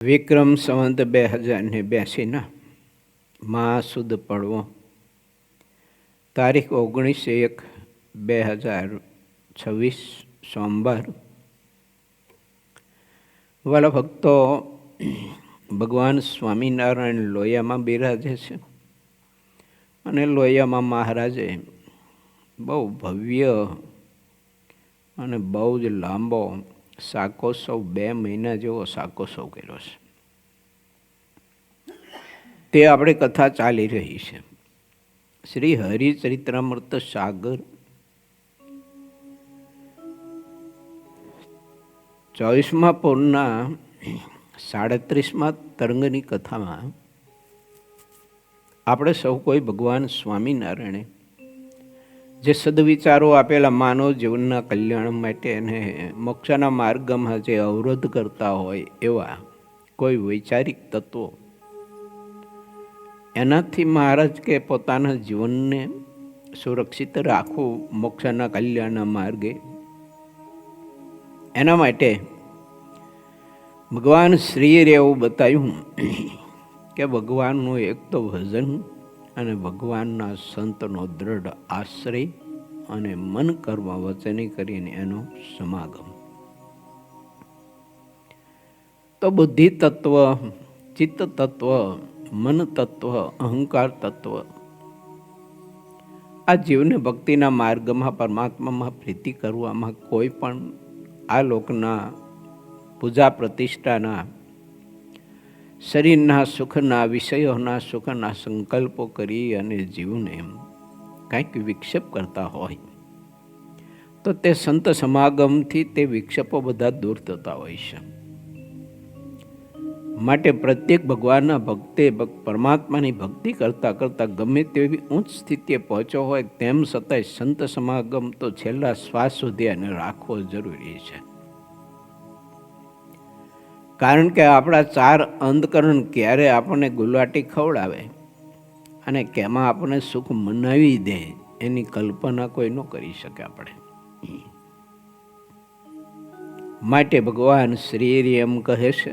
વિક્રમ સંવત 2082 મા સુદ પડવો, તારીખ 19/1/2026 સોમવાર. વાલા ભક્તો, ભગવાન સ્વામિનારાયણ લોહિયામાં બિરાજે છે અને લોહિયામાં મહારાજે બહુ ભવ્ય અને બહુ જ લાંબો શાકોત્સવ 2 મહિના જેવો શાકોત્સવ કર્યો છે. તે આપણે કથા ચાલી રહી છે. શ્રી હરિચરિત્રામૃત સાગર 24મા પૂરના 37મા તરંગની કથામાં આપણે સૌ કોઈ ભગવાન સ્વામિનારાયણે જે સદવિચારો આપેલા માનવ જીવનના કલ્યાણ માટે અને મોક્ષના માર્ગમાં જે અવરોધ કરતા હોય એવા કોઈ વૈચારિક તત્વો, એનાથી મહારાજ કે પોતાના જીવનને સુરક્ષિત રાખવું મોક્ષના કલ્યાણના માર્ગે, એના માટે ભગવાન શ્રીએ એવું બતાવ્યું કે ભગવાનનું એક તો ભજન અને ભગવાનના સંતનો દ્રઢ આશ્રય અને મન કર્મ વચને કરીને એનો સમાગમ. તો બુદ્ધિ તત્વ, ચિત્ત તત્વ, મન તત્વ, અહંકાર તત્વ આ જીવને ભક્તિના માર્ગમાં પરમાત્મામાં પ્રીતિ કરવામાં કોઈ પણ આ લોકના પૂજા પ્રતિષ્ઠાના શરીરના સુખના વિષયોના સુખના સંકલ્પો કરી અને જીવને કંઈક વિક્ષેપ કરતા હોય તો તે સંત સમાગમથી તે વિક્ષેપો બધા દૂર થતા હોય છે. માટે પ્રત્યેક ભગવાનના ભક્તે પરમાત્માની ભક્તિ કરતાં કરતાં ગમે તેવી ઉચ્ચ સ્થિતિએ પહોંચ્યો હોય તેમ છતાંય સંત સમાગમ તો છેલ્લા શ્વાસ સુધી એને રાખવો જરૂરી છે. કારણ કે આપણા 4 અંધકરણ ક્યારે આપણને ગુલાટી ખવડાવે અને કેમાં આપણને સુખ મનાવી દે એની કલ્પના કોઈ ન કરી શકે આપણે. માટે ભગવાન શ્રી એમ કહે છે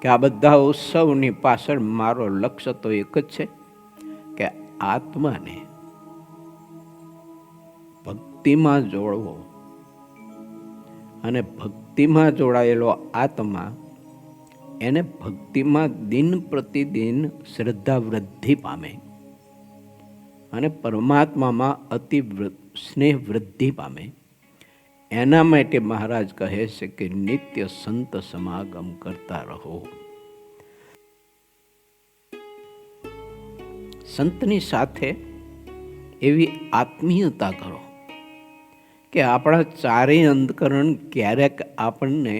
કે આ બધા ઉત્સવની પાછળ મારો લક્ષ્ય તો એક જ છે કે આત્માને ભક્તિમાં જોડવો અને ભક્તિમાં જોડાયેલો આત્મા એને ભક્તિમાં દિન પ્રતિદિન શ્રદ્ધા વૃદ્ધિ પામે અને પરમાત્મામાં અતિ સ્નેહ વૃદ્ધિ પામે. એના માટે મહારાજ કહે છે કે નિત્ય સંત સમાગમ કરતા રહો. સંતની સાથે એવી આત્મીયતા કરો કે આપણા 4 અંધકરણ ક્યારેક આપણને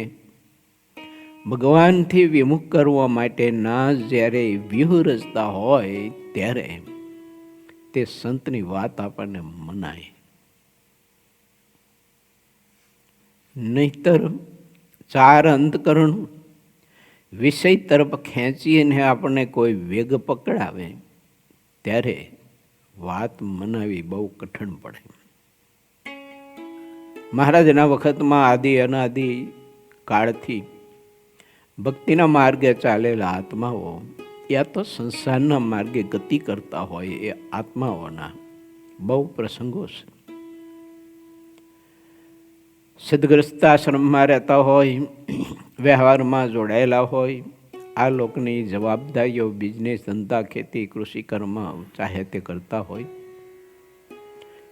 ભગવાનથી વિમુખ કરવા માટેના જ્યારે વ્યૂહ રચતા હોય ત્યારે તે સંતની વાત આપણને મનાય. નહીતર 4 અંધકરણ વિષય તરફ ખેંચીને આપણને કોઈ વેગ પકડાવે ત્યારે વાત મનાવી બહુ કઠણ પડે. મહારાજના વખતમાં આદિ અનાદિ કાળથી ભક્તિના માર્ગે ચાલેલા આત્માઓ યા તો સંસારના માર્ગે ગતિ કરતા હોય એ આત્માઓના બહુ પ્રસંગો છે. સદગ્રસ્તાશ્રમમાં રહેતા હોય, વ્યવહારમાં જોડાયેલા હોય, આ લોકની જવાબદારીઓ બિઝનેસ, ધંધા, ખેતી, કૃષિ કર્મ ચાહે તે કરતા હોય,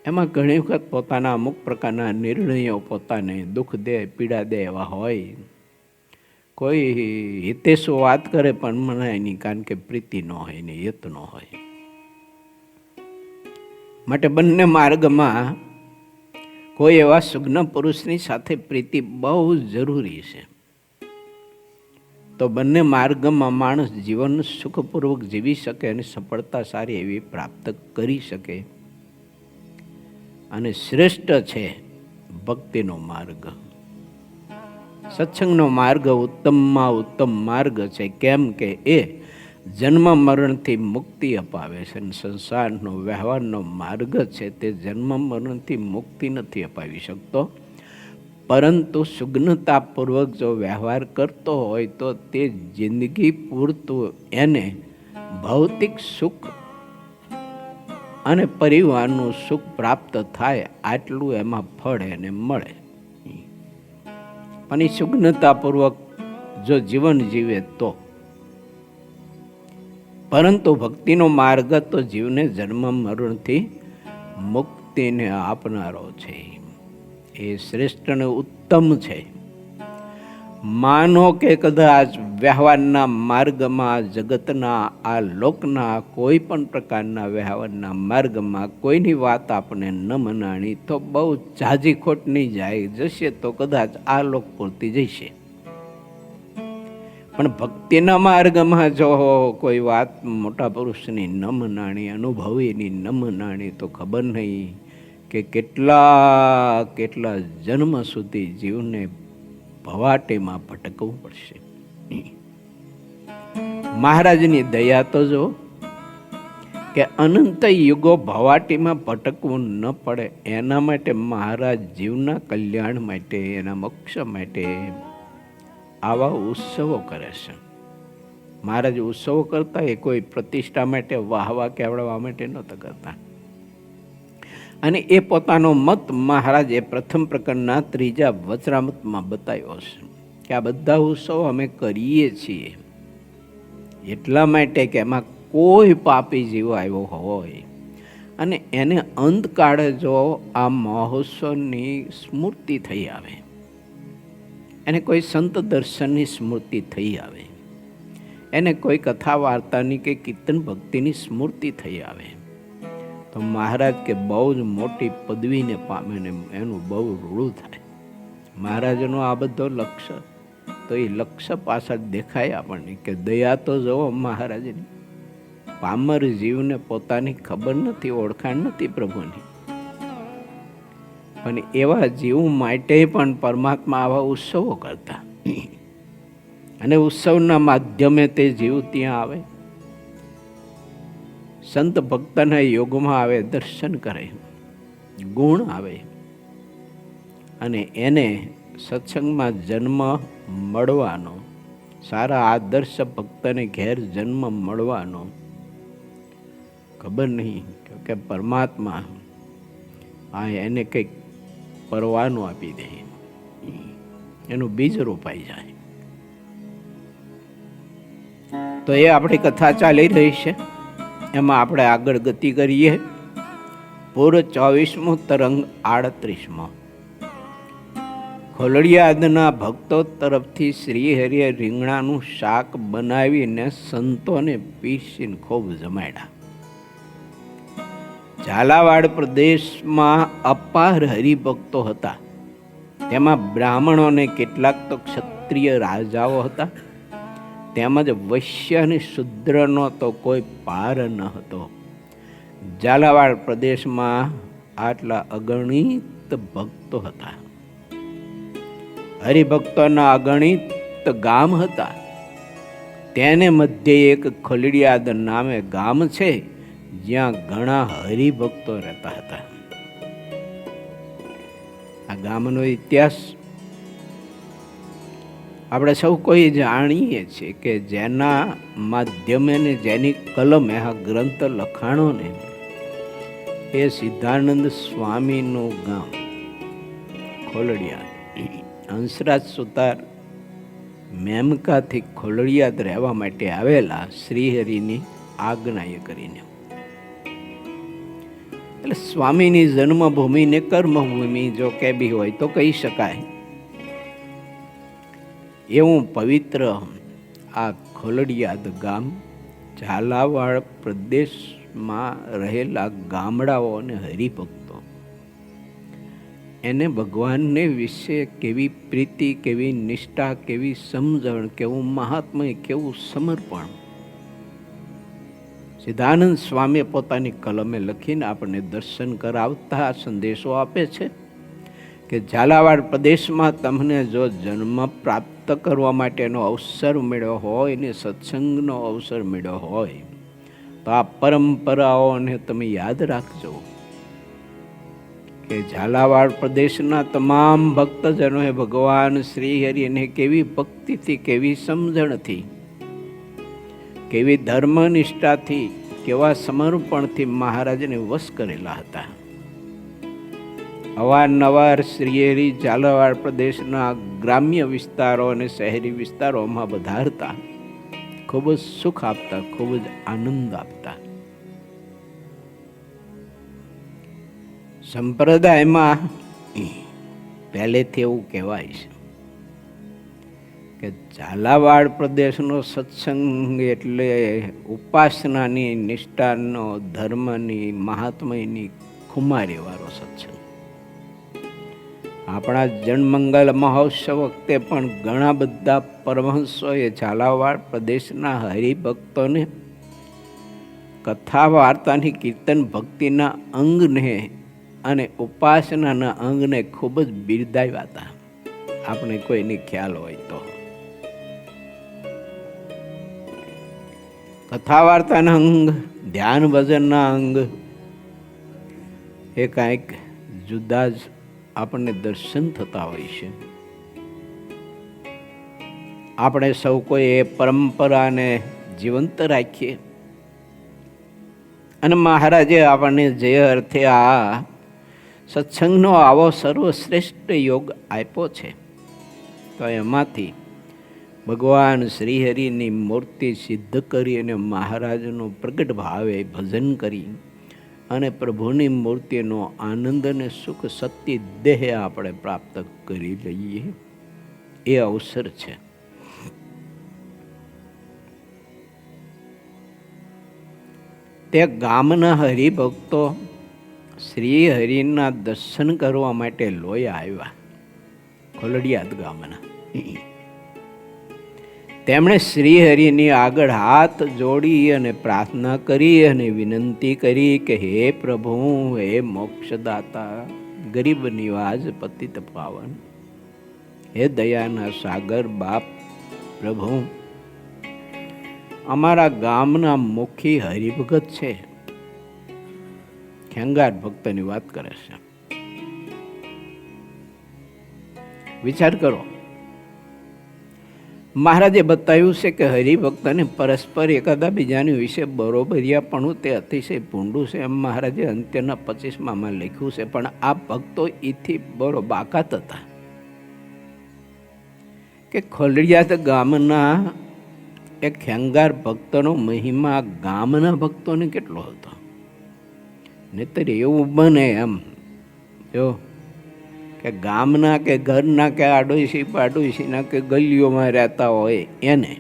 એમાં ઘણી વખત પોતાના અમુક પ્રકારના નિર્ણયો પોતાને દુઃખ દે, પીડા દે એવા હોય. કોઈ હિતેશો વાત કરે પણ મનાય નહીં, કારણ કે પ્રીતિ ન હોય ને હિત ન હોય. માટે બંને માર્ગમાં કોઈ એવા સુજ્ઞ પુરુષની સાથે પ્રીતિ બહુ જરૂરી છે. તો બંને માર્ગમાં માણસ જીવન સુખપૂર્વક જીવી શકે અને સફળતા સારી એવી પ્રાપ્ત કરી શકે. અને શ્રેષ્ઠ છે ભક્તિનો માર્ગ. સત્સંગનો માર્ગ ઉત્તમમાં ઉત્તમ માર્ગ છે. કેમ કે એ જન્મ મરણથી મુક્તિ અપાવે છે. સંસારનો વ્યવહારનો માર્ગ છે તે જન્મ મરણથી મુક્તિ નથી અપાવી શકતો, પરંતુ સુગ્નતાપૂર્વક જો વ્યવહાર કરતો હોય તો તે જિંદગી પૂરતું એને ભૌતિક સુખ અને પરિવારનું સુખ પ્રાપ્ત થાય, આટલું એમાં ફળ એને મળે. પણ એ સુગ્નતાપૂર્વક જો જીવન જીવે તો. પરંતુ ભક્તિનો માર્ગ તો જીવને જન્મ મરણથી મુક્તિને આપનારો છે. એ શ્રેષ્ઠ અને ઉત્તમ છે. માનો કે કદાચ વ્યવહારના માર્ગમાં, જગતના આ લોકના કોઈ પણ પ્રકારના વ્યવહારના માર્ગમાં કોઈની વાત આપણે ન મનાણી તો બહુ ઝાઝી ખોટ નહીં જાય. જશે તો કદાચ આ લોક પૂરતી જશે. પણ ભક્તિના માર્ગમાં જો કોઈ વાત મોટા પુરુષની ન મનાણી, અનુભવીની ન મનાણી તો ખબર નહીં કે કેટલા જન્મ સુધી જીવને ભવાટીમાં ભટકવું પડશે. મહારાજની દયા તો જો કે અનંત યુગો ભવાટીમાં ભટકવું ન પડે એના માટે મહારાજ જીવના કલ્યાણ માટે, એના મોક્ષ માટે આવા ઉત્સવો કરે છે. મહારાજ ઉત્સવો કરતા એ કોઈ પ્રતિષ્ઠા માટે, વાહવા કેવડવા માટે નહોતા કરતા. અને એ પોતાનો મત મહારાજે પ્રથમ પ્રકરણના 3જા વચરામૃતમાં બતાવ્યો છે કે આ બધા ઉત્સવો અમે કરીએ છીએ એટલા માટે કે એમાં કોઈ પાપી જીવ આવ્યો હોય અને એને અંતકાળે જો આ મહોત્સવની સ્મૃતિ થઈ આવે, એને કોઈ સંત દર્શનની સ્મૃતિ થઈ આવે, એને કોઈ કથા વાર્તાની કે કીર્તન ભક્તિની સ્મૃતિ થઈ આવે તો મહારાજ કે બહુ જ મોટી પદવીને પામે ને એનું બહુ રૂડું થાય. મહારાજનો આ બધો લક્ષ્ય તો એ લક્ષ્ય પાછળ દેખાય આપણને કે દયા તો જુઓ મહારાજની. પામર જીવને પોતાની ખબર નથી, ઓળખાણ નથી પ્રભુની, પણ એવા જીવ માટે પણ પરમાત્મા આવા ઉત્સવો કરતા અને ઉત્સવના માધ્યમે તે જીવ ત્યાં આવે, સંત ભક્તના યોગમાં આવે, દર્શન કરે, ગુણ આવે અને એને સત્સંગમાં જન્મ મળવાનો, સારા આદર્શ ભક્તને ઘેર જન્મ મળવાનો ખબર નહીં કે પરમાત્મા એને કંઈક પરવાનું આપી દે, એનું બીજ રોપાઈ જાય. તો એ આપણી કથા ચાલી રહી છે, એમાં આપણે આગળ ગતિ કરીએ. પૂર્વ 24મો તરંગ 38મો. ખોલડિયાદના ભક્તો તરફથી શ્રીહરિએ રીંગણાનું શાક બનાવીને સંતોને પીસીને ખૂબ જમાડ્યા. ઝાલાવાડ પ્રદેશમાં અપાર હરિભક્તો હતા. તેમાં બ્રાહ્મણો અને કેટલાક તો ક્ષત્રિય રાજાઓ હતા. તેમજ વૈશ્ય અને શુદ્રનો તો કોઈ પાર ન હતો. ઝાલાવાડ પ્રદેશમાં આટલા અગણિત ભક્તો હતા. હરિભક્તોના અગણિત ગામ હતા. તેને મધ્ય એક ખોલડિયાદ નામે ગામ છે, જ્યાં ઘણા હરિભક્તો રહેતા હતા. આ ગામનો ઇતિહાસ આપણે સૌ કોઈ જાણીએ છીએ કે જેના માધ્યમે ને જેની કલમે આ ગ્રંથ લખાણો ને એ સિદ્ધાનંદ સ્વામીનું ગામ ખોલડિયાદ. હંસરાજ સુતાર મેમકાથી ખોલડિયાદ રહેવા માટે આવેલા શ્રીહરિની આજ્ઞાએ કરીને. એટલે સ્વામીની જન્મભૂમિ ને કર્મભૂમિ જો કે બી હોય તો કહી શકાય. એવું પવિત્ર આ ખોલડિયાદ ગામ ઝાલાવાડ પ્રદેશમાં રહેલા ગામડાઓ અને હરિભક્તો એને ભગવાનને વિશે કેવી પ્રીતિ, કેવી નિષ્ઠા, કેવી સમજણ, કેવું મહાત્મ્ય, કેવું સમર્પણ સિદ્ધાનંદ સ્વામીએ પોતાની કલમે લખીને આપણને દર્શન કરાવતા સંદેશો આપે છે કે ઝાલાવાડ પ્રદેશમાં તમને જો જન્મ પ્રાપ્ત કરવા માટેનો અવસર મળ્યો હોય ને સત્સંગનો અવસર મળ્યો હોય તો આ પરંપરાઓને તમે યાદ રાખજો કે ઝાલાવાડ પ્રદેશના તમામ ભક્તજનોએ ભગવાન શ્રી હરિને કેવી ભક્તિથી, કેવી સમજણથી, કેવી ધર્મનિષ્ઠાથી, કેવા સમર્પણથી મહારાજને વશ કરેલા હતા. અવારનવાર શ્રી હરિ ઝાલાવાડ પ્રદેશના ગ્રામ્ય વિસ્તારો અને શહેરી વિસ્તારોમાં વધારતા, ખૂબ જ સુખ આપતા, ખૂબ જ આનંદ આપતા. સંપ્રદાયમાં પહેલેથી એવું કહેવાય છે કે ઝાલાવાડ પ્રદેશનો સત્સંગ એટલે ઉપાસનાની, નિષ્ઠાનો, ધર્મની, મહાત્મ્યની ખુમારી વાળો સત્સંગ. આપણા જન્મમંગલ મહોત્સવ વખતે પણ ઘણા બધા પરમહંસોએ ઝાલાવાડ પ્રદેશના હરિભક્તોને કથા વાર્તાની, કીર્તન ભક્તિના અંગને અને ઉપાસનાના અંગને ખૂબ જ બિરદાવ્યા હતા. આપણે કોઈને ખ્યાલ હોય તો કથા વાર્તાના અંગ, ધ્યાન ભજનના અંગ એ કાંઈક જુદા જ આપણને દર્શન થતા હોય છે. આપણે સૌ કોઈ એ પરંપરાને જીવંત રાખીએ અને મહારાજે આપણને જે અર્થે આ સત્સંગનો આવો સર્વશ્રેષ્ઠ યોગ આપ્યો છે, તો એમાંથી ભગવાન શ્રી હરિની મૂર્તિ સિદ્ધ કરી અને મહારાજનો પ્રગટ ભાવે ભજન કરી અને પ્રભુની મૂર્તિનો આનંદ અને સુખ સત્ય દેહ આપણે પ્રાપ્ત કરી લઈએ, એ અવસર છે. તે ગામના હરિભક્તો શ્રી હરિના દર્શન કરવા માટે લોયા આવ્યા. ખોલડિયાદ ગામના તેમણે શ્રી હરિની આગળ હાથ જોડી અને પ્રાર્થના કરી અને વિનંતી કરી કે હે પ્રભુ, હે મોક્ષદાતા, ગરીબ નિવાજ પતિત પાવન, હે દયાના સાગર બાપ પ્રભુ, અમારા ગામના મુખી હરિભગત છે. ખેંગાર ભક્તની વાત કરે છે. વિચાર કરો, મહારાજે બતાવ્યું છે કે હરિભક્તને પરસ્પર એકાદા બીજાની વિશે બરોબરિયાપણું તે અતિશય ભૂંડું છે, એમ મહારાજે અંત્યના 25માં લખ્યું છે. પણ આ ભક્તો એથી બરો બાકાત હતા કે ખોલડિયાદ ગામના એક ખેંગાર ભક્તનો મહિમા ગામના ભક્તોને કેટલો હતો. નહીતર એવું બને એમ જો કે ગામના કે ઘરના કે આડોશી પાડોશીના કે ગલીઓમાં રહેતા હોય એને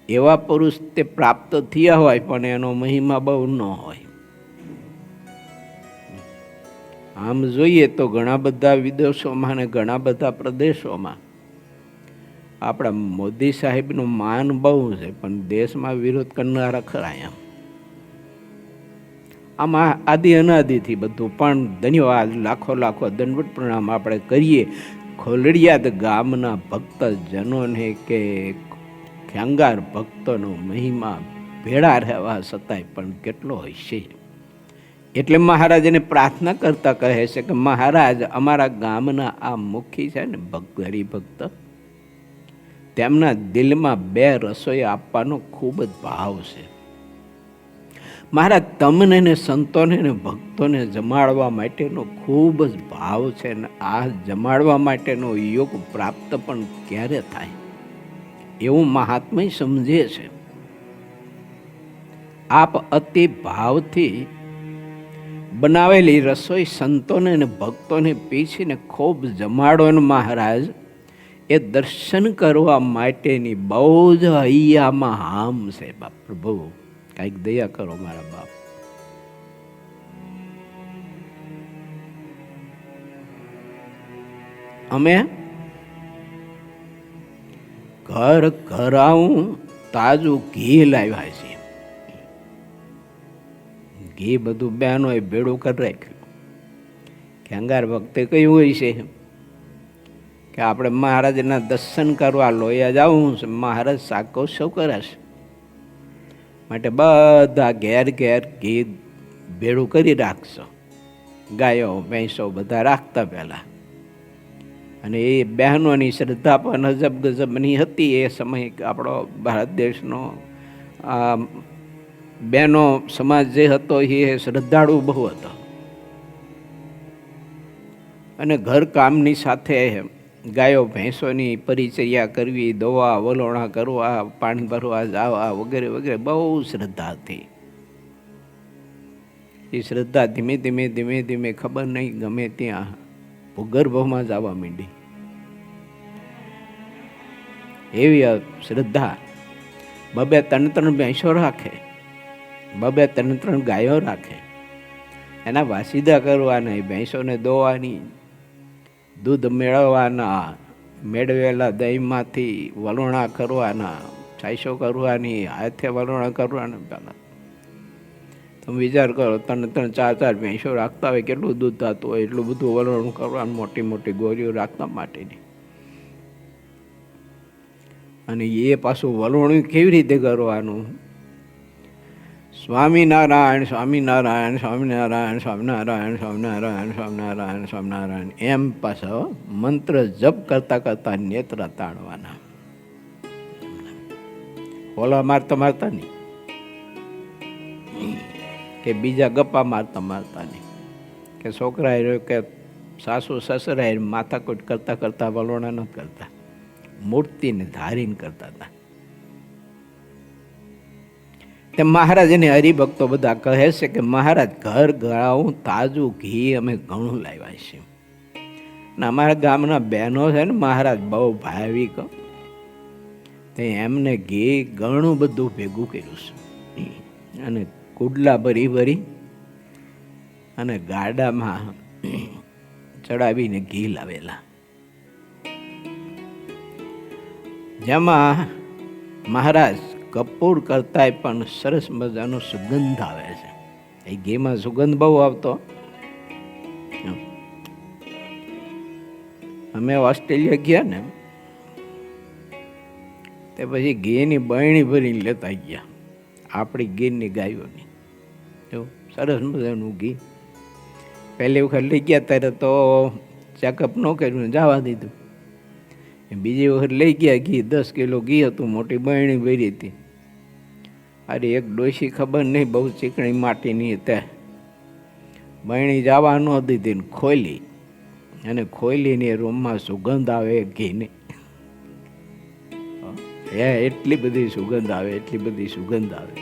એવા પુરુષ તે પ્રાપ્ત થયા હોય, પણ એનો મહિમા બહુ ન હોય. આમ જોઈએ તો ઘણા બધા વિદેશોમાં અને ઘણા બધા પ્રદેશોમાં આપણા મોદી સાહેબનું માન બહુ છે, પણ દેશમાં વિરોધ કરનારા ખરા. એમ આમાં આદિ અનાદિથી બધું. પણ ધન્યવાદ, લાખો લાખો દંડવત પ્રણામ આપણે કરીએ ખોલડિયાદ ગામના ભક્તજનોને કે ખેંગાર ભક્તોનો મહિમા ભેળા રહેવા છતાંય પણ કેટલો હશે. એટલે મહારાજને પ્રાર્થના કરતા કહે છે કે મહારાજ, અમારા ગામના આ મુખી છે ને હરિભક્ત, તેમના દિલમાં 2 રસોઈ આપવાનો ખૂબ જ ભાવ છે. મહારાજ, તમને ને સંતોને ને ભક્તોને જમાડવા માટેનો ખૂબ જ ભાવ છે, ને આ જમાડવા માટેનો યોગ પ્રાપ્ત પણ ક્યારે થાય એવું મહાત્મા સમજે છે. આપ અતિ ભાવથી બનાવેલી રસોઈ સંતોને અને ભક્તોને પીછીને ખૂબ જમાડો ને મહારાજ, એ દર્શન કરવા માટેની બહુ જ હૈયામાં હામ છે. બાપ પ્રભુ, કાંઈક દયા કરો મારા બાપ. અમે ઘર ઘરાવું તાજું ઘી લાવ્યા છીએ. ઘી બધું બહેનોએ ભેળું કરી રાખ્યું. ખેંગાર ભક્તે કહ્યું હોય છે કે આપણે મહારાજના દર્શન કરવા લોયા જવું છે, મહારાજ સાકો સૌ કરાશે માટે બધા ઘેર ઘેર ઘી ભેળું કરી રાખશો. ગાયો ભેંસો બધા રાખતા પહેલાં. અને એ બહેનોની શ્રદ્ધા પણ અજબ ગજબની હતી. એ સમય આપણો ભારત દેશનો બહેનો સમાજ જે હતો એ શ્રદ્ધાળુ બહુ હતો. અને ઘરકામની સાથે ગાયો ભેંસોની પરિચર્યા કરવી, દવા વલોણા કરવા, પાણી ભરવા જવા વગેરે વગેરે બહુ શ્રદ્ધા હતી. એ શ્રદ્ધા ધીમે ધીમે ધીમે ધીમે ખબર નહીં ગમે ત્યાં ભૂગર્ભમાં જવા માંડી. એવી શ્રદ્ધા. બબે ત્રણ ત્રણ ભેંસો રાખે, બબે ત્રણ ત્રણ ગાયો રાખે, એના વાસીદા કરવાના, ભેંસોને દોવાની, દૂધ મેળવવાના, મેળવેલા દહીંમાંથી વલોણા કરવાના, છાશો કરવાની, હાથે વલોણા કરવાના. પહેલાં તમે વિચાર કરો, ત્રણ ત્રણ ચાર ચાર ભેંસો રાખતા હોય, કેટલું દૂધ થતું હોય, એટલું બધું વલોણું કરવાનું, મોટી મોટી ગોળીઓ રાખવા માટેની. અને એ પાછું વલોણું કેવી રીતે કરવાનું? સ્વામિનારાયણ સ્વામિનારાયણ સ્વામિનારાયણ સ્વામિનારાયણ સ્વામિનારાયણ સ્વામિનારાયણ સ્વામિનારાયણ એમ પાછો મંત્ર જપ કરતા કરતા નેત્ર તાણવાના. હોલા મારતા મારતા નહીં, કે બીજા ગપ્પા મારતા મારતા નહીં, કે છોકરાએ રહ્યો કે સાસુ સસરાએ માથાકૂટ કરતા કરતા વલોણા નથી કરતા, મૂર્તિને ધારીને કરતા હતા. તે મહારાજ એને હરિભક્તો બધા કહે છે કે મહારાજ ઘર ગળાવું તાજું ઘી અમે ઘણું લાવ્યા છીએ. ને અમારા ગામના બહેનો છે ને મહારાજ બહુ ભાવિક, તે એમને ઘી ઘણું બધું ભેગું કર્યું છે. અને કુડલા ભરી ભરી અને ગાડામાં ચડાવીને ઘી લાવેલા, જેમાં મહારાજ કપૂર કરતાંય પણ સરસ મજાનો સુગંધ આવે છે. એ ઘીમાં સુગંધ બહુ આવતો. અમે ઓસ્ટ્રેલિયા ગયા ને તે પછી ઘીની બરણી ભરીને લેતા ગયા, આપણી ગીરની ગાયોની. જો સરસ મજાનું ઘી. પહેલી વખત લઈ ગયા ત્યારે તો ચેકઅપ ન કર્યું, જવા દીધું. બીજી વખત લઈ ગયા ઘી, 10 કિલો ઘી હતું, મોટી બરણી ભરી હતી. અરે એક ડોશી ખબર નહીં, બહુ ચીકણી માટીની હતી, બરણી જવા ન દીધી ને ખોલી, અને ખોલીને રૂમમાં સુગંધ આવે ઘીની. એટલી બધી સુગંધ આવે, એટલી બધી સુગંધ આવે.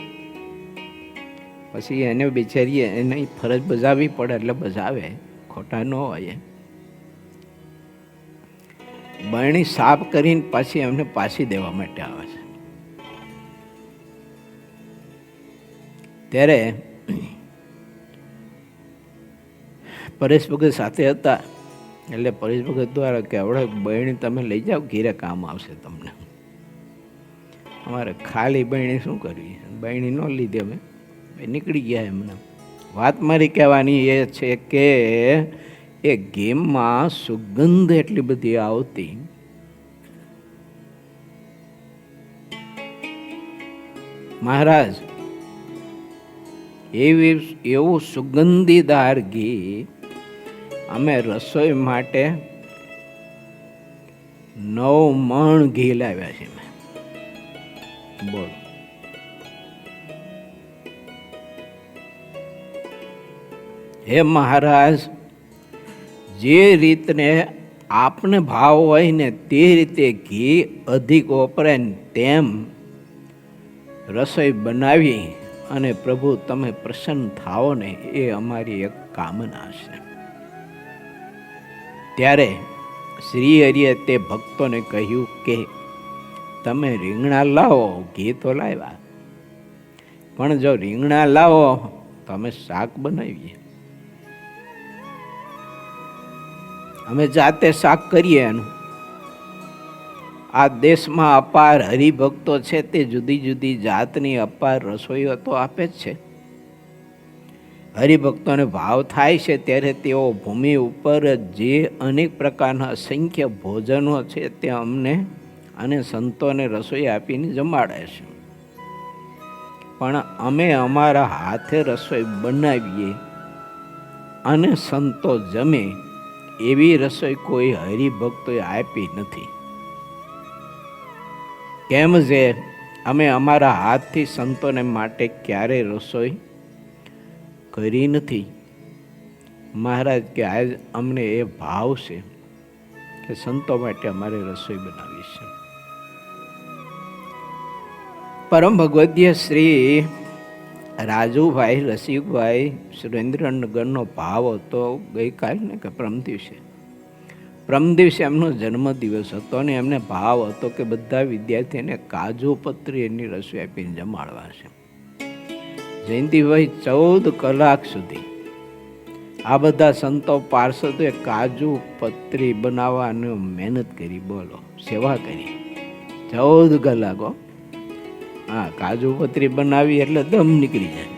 પછી એને બિચારીએ એને ફરજ બજાવવી પડે, એટલે બજાવે, ખોટા ન હોય. બરણી સાફ કરીને પાછી એમને પાછી દેવા માટે આવે છે. ત્યારે પરેશ ભગત સાથે હતા, એટલે પરેશ ભગત દ્વારા કે હવે બરણી તમે લઈ જાઓ, ઘીરે કામ આવશે તમને. અમારે ખાલી બરણી શું કરવી, બરણી ન લીધી, અમે નીકળી ગયા. એમને વાત મારી કહેવાની એ છે કે એ ઘીમાં સુગંધ એટલી બધી આવતી. મહારાજ એવું સુગંધીદાર ઘી અમે રસોઈ માટે 9 મણ ઘી લાવ્યા છે. બોલ, હે મહારાજ, જે રીતને આપને ભાવ હોય ને તે રીતે ઘી અધિક વપરાય ને તેમ રસોઈ બનાવી અને પ્રભુ તમે પ્રસન્ન થાઓ ને એ અમારી એક કામના છે. ત્યારે શ્રી હરિએ તે ભક્તોને કહ્યું કે તમે રીંગણા લાવો, ઘી તો લાવ્યા, પણ જો રીંગણા લાવો તો અમે શાક બનાવીએ, અમે જાતે શાક કરીએ એનું. આ દેશમાં અપાર હરિભક્તો છે, તે જુદી જુદી જાતની અપાર રસોઈઓ તો આપે જ છે. હરિભક્તોને ભાવ થાય છે ત્યારે તેઓ ભૂમિ ઉપર જે અનેક પ્રકારના અસંખ્ય ભોજનો છે તે અમને અને સંતોને રસોઈ આપીને જમાડે છે. પણ અમે અમારા હાથે રસોઈ બનાવીએ અને સંતો જમે એવી રસોઈ કોઈ હરિભક્તોએ આપી નથી. કેમ જે અમે અમારા હાથથી સંતોને માટે ક્યારેય રસોઈ કરી નથી. મહારાજ કે આજ અમને એ ભાવ છે કે સંતો માટે અમારે રસોઈ બનાવી છે. પરમ ભગવદ્ય શ્રી રાજુભાઈ રસિકભાઈ સુરેન્દ્રનગરનો ભાવ હતો ગઈકાલ ને કે પરમ દિવસે એમનો જન્મદિવસ હતો અને એમને ભાવ હતો કે બધા વિદ્યાર્થીઓને કાજુ પતરી એની રસોઈ આપીને જમાડવા છે. જયંતિભાઈ 14 કલાક સુધી આ બધા સંતો પાર્ષદોએ કાજુ પતરી બનાવવાની મહેનત કરી, બોલો, સેવા કરી 14 કલાકો. હા, કાજુ પતરી બનાવી એટલે દમ નીકળી જાય.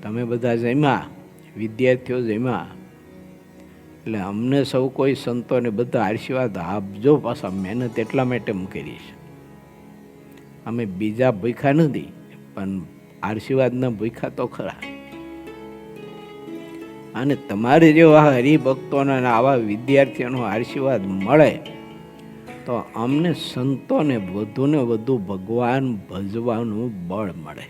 તમે બધા જમ્યા, વિદ્યાર્થીઓ જમ્યા, એટલે અમને સૌ કોઈ સંતોને બધા આશીર્વાદ આપજો. પાછા મહેનત એટલા માટે કરી છે. અમે બીજા ભૂખ્યા નથી, પણ આશીર્વાદના ભૂખ્યા તો ખરા. અને તમારે જેવા હરિભક્તોના આવા વિદ્યાર્થીઓનો આશીર્વાદ મળે તો અમને સંતોને વધુને વધુ ભગવાન ભજવાનું બળ મળે.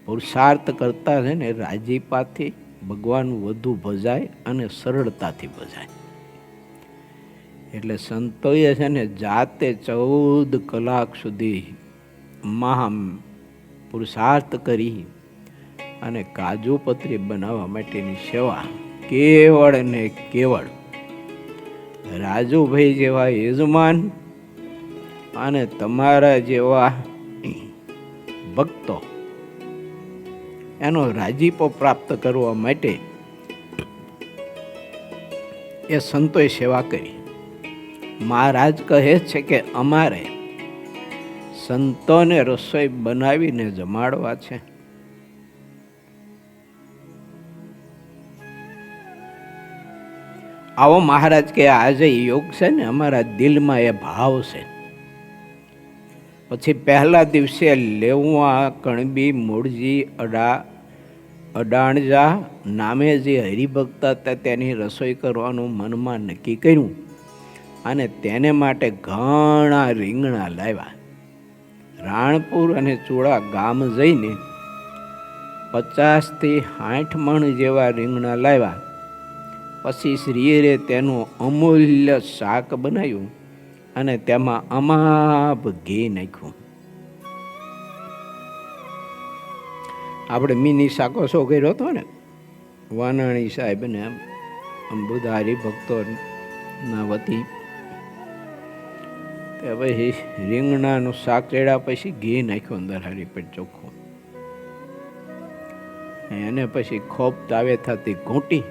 પુરુષાર્થ કરતા છે ને રાજીપાથી ભગવાન વધુ ભજાય અને સરળતાથી ભજાય. એટલે સંતોએ છે ને જાતે 14 કલાક સુધી મહા પુરુષાર્થ કરી અને કાજુ પતરી બનાવવા માટેની સેવા કેવળ ને કેવળ રાજુભાઈ જેવા યજમાન અને તમારા જેવા ભક્તો એનો રાજીપો પ્રાપ્ત કરવા માટે એ સંતોએ સેવા કરી. મહારાજ કહે છે કે અમારે સંતોને રસોઈ બનાવીને જમાડવા છે. આવો મહારાજ કે આજે યોગ છે ને અમારા દિલમાં એ ભાવ છે. પછી પહેલા દિવસે લેવા કણબી મૂળજી અડાણજા નામે જે હરિભક્ત હતા તેની રસોઈ કરવાનું મનમાં નક્કી કર્યું અને તેને માટે ઘણા રીંગણા લાવ્યા. રાણપુર અને ચૂડા ગામ જઈને 50 થી 60 મણ જેવા રીંગણા લાવ્યા. પછી શ્રીએ તેનું અમૂલ્ય શાક બનાવ્યું અને તેમાં અમાપ ઘી નાખ્યું. આપણે મિની શાકો શો કર્યો હતો ને વાનાણી સાહેબ ને આમ બધા હરિભક્તોના વતી, તે પછી રીંગણાનું શાક ચડ્યા પછી ઘી નાખ્યું અંદર હરીપેટ ચોખ્ખું. એને પછી ખોપ તાવે થતી ઘૂંટી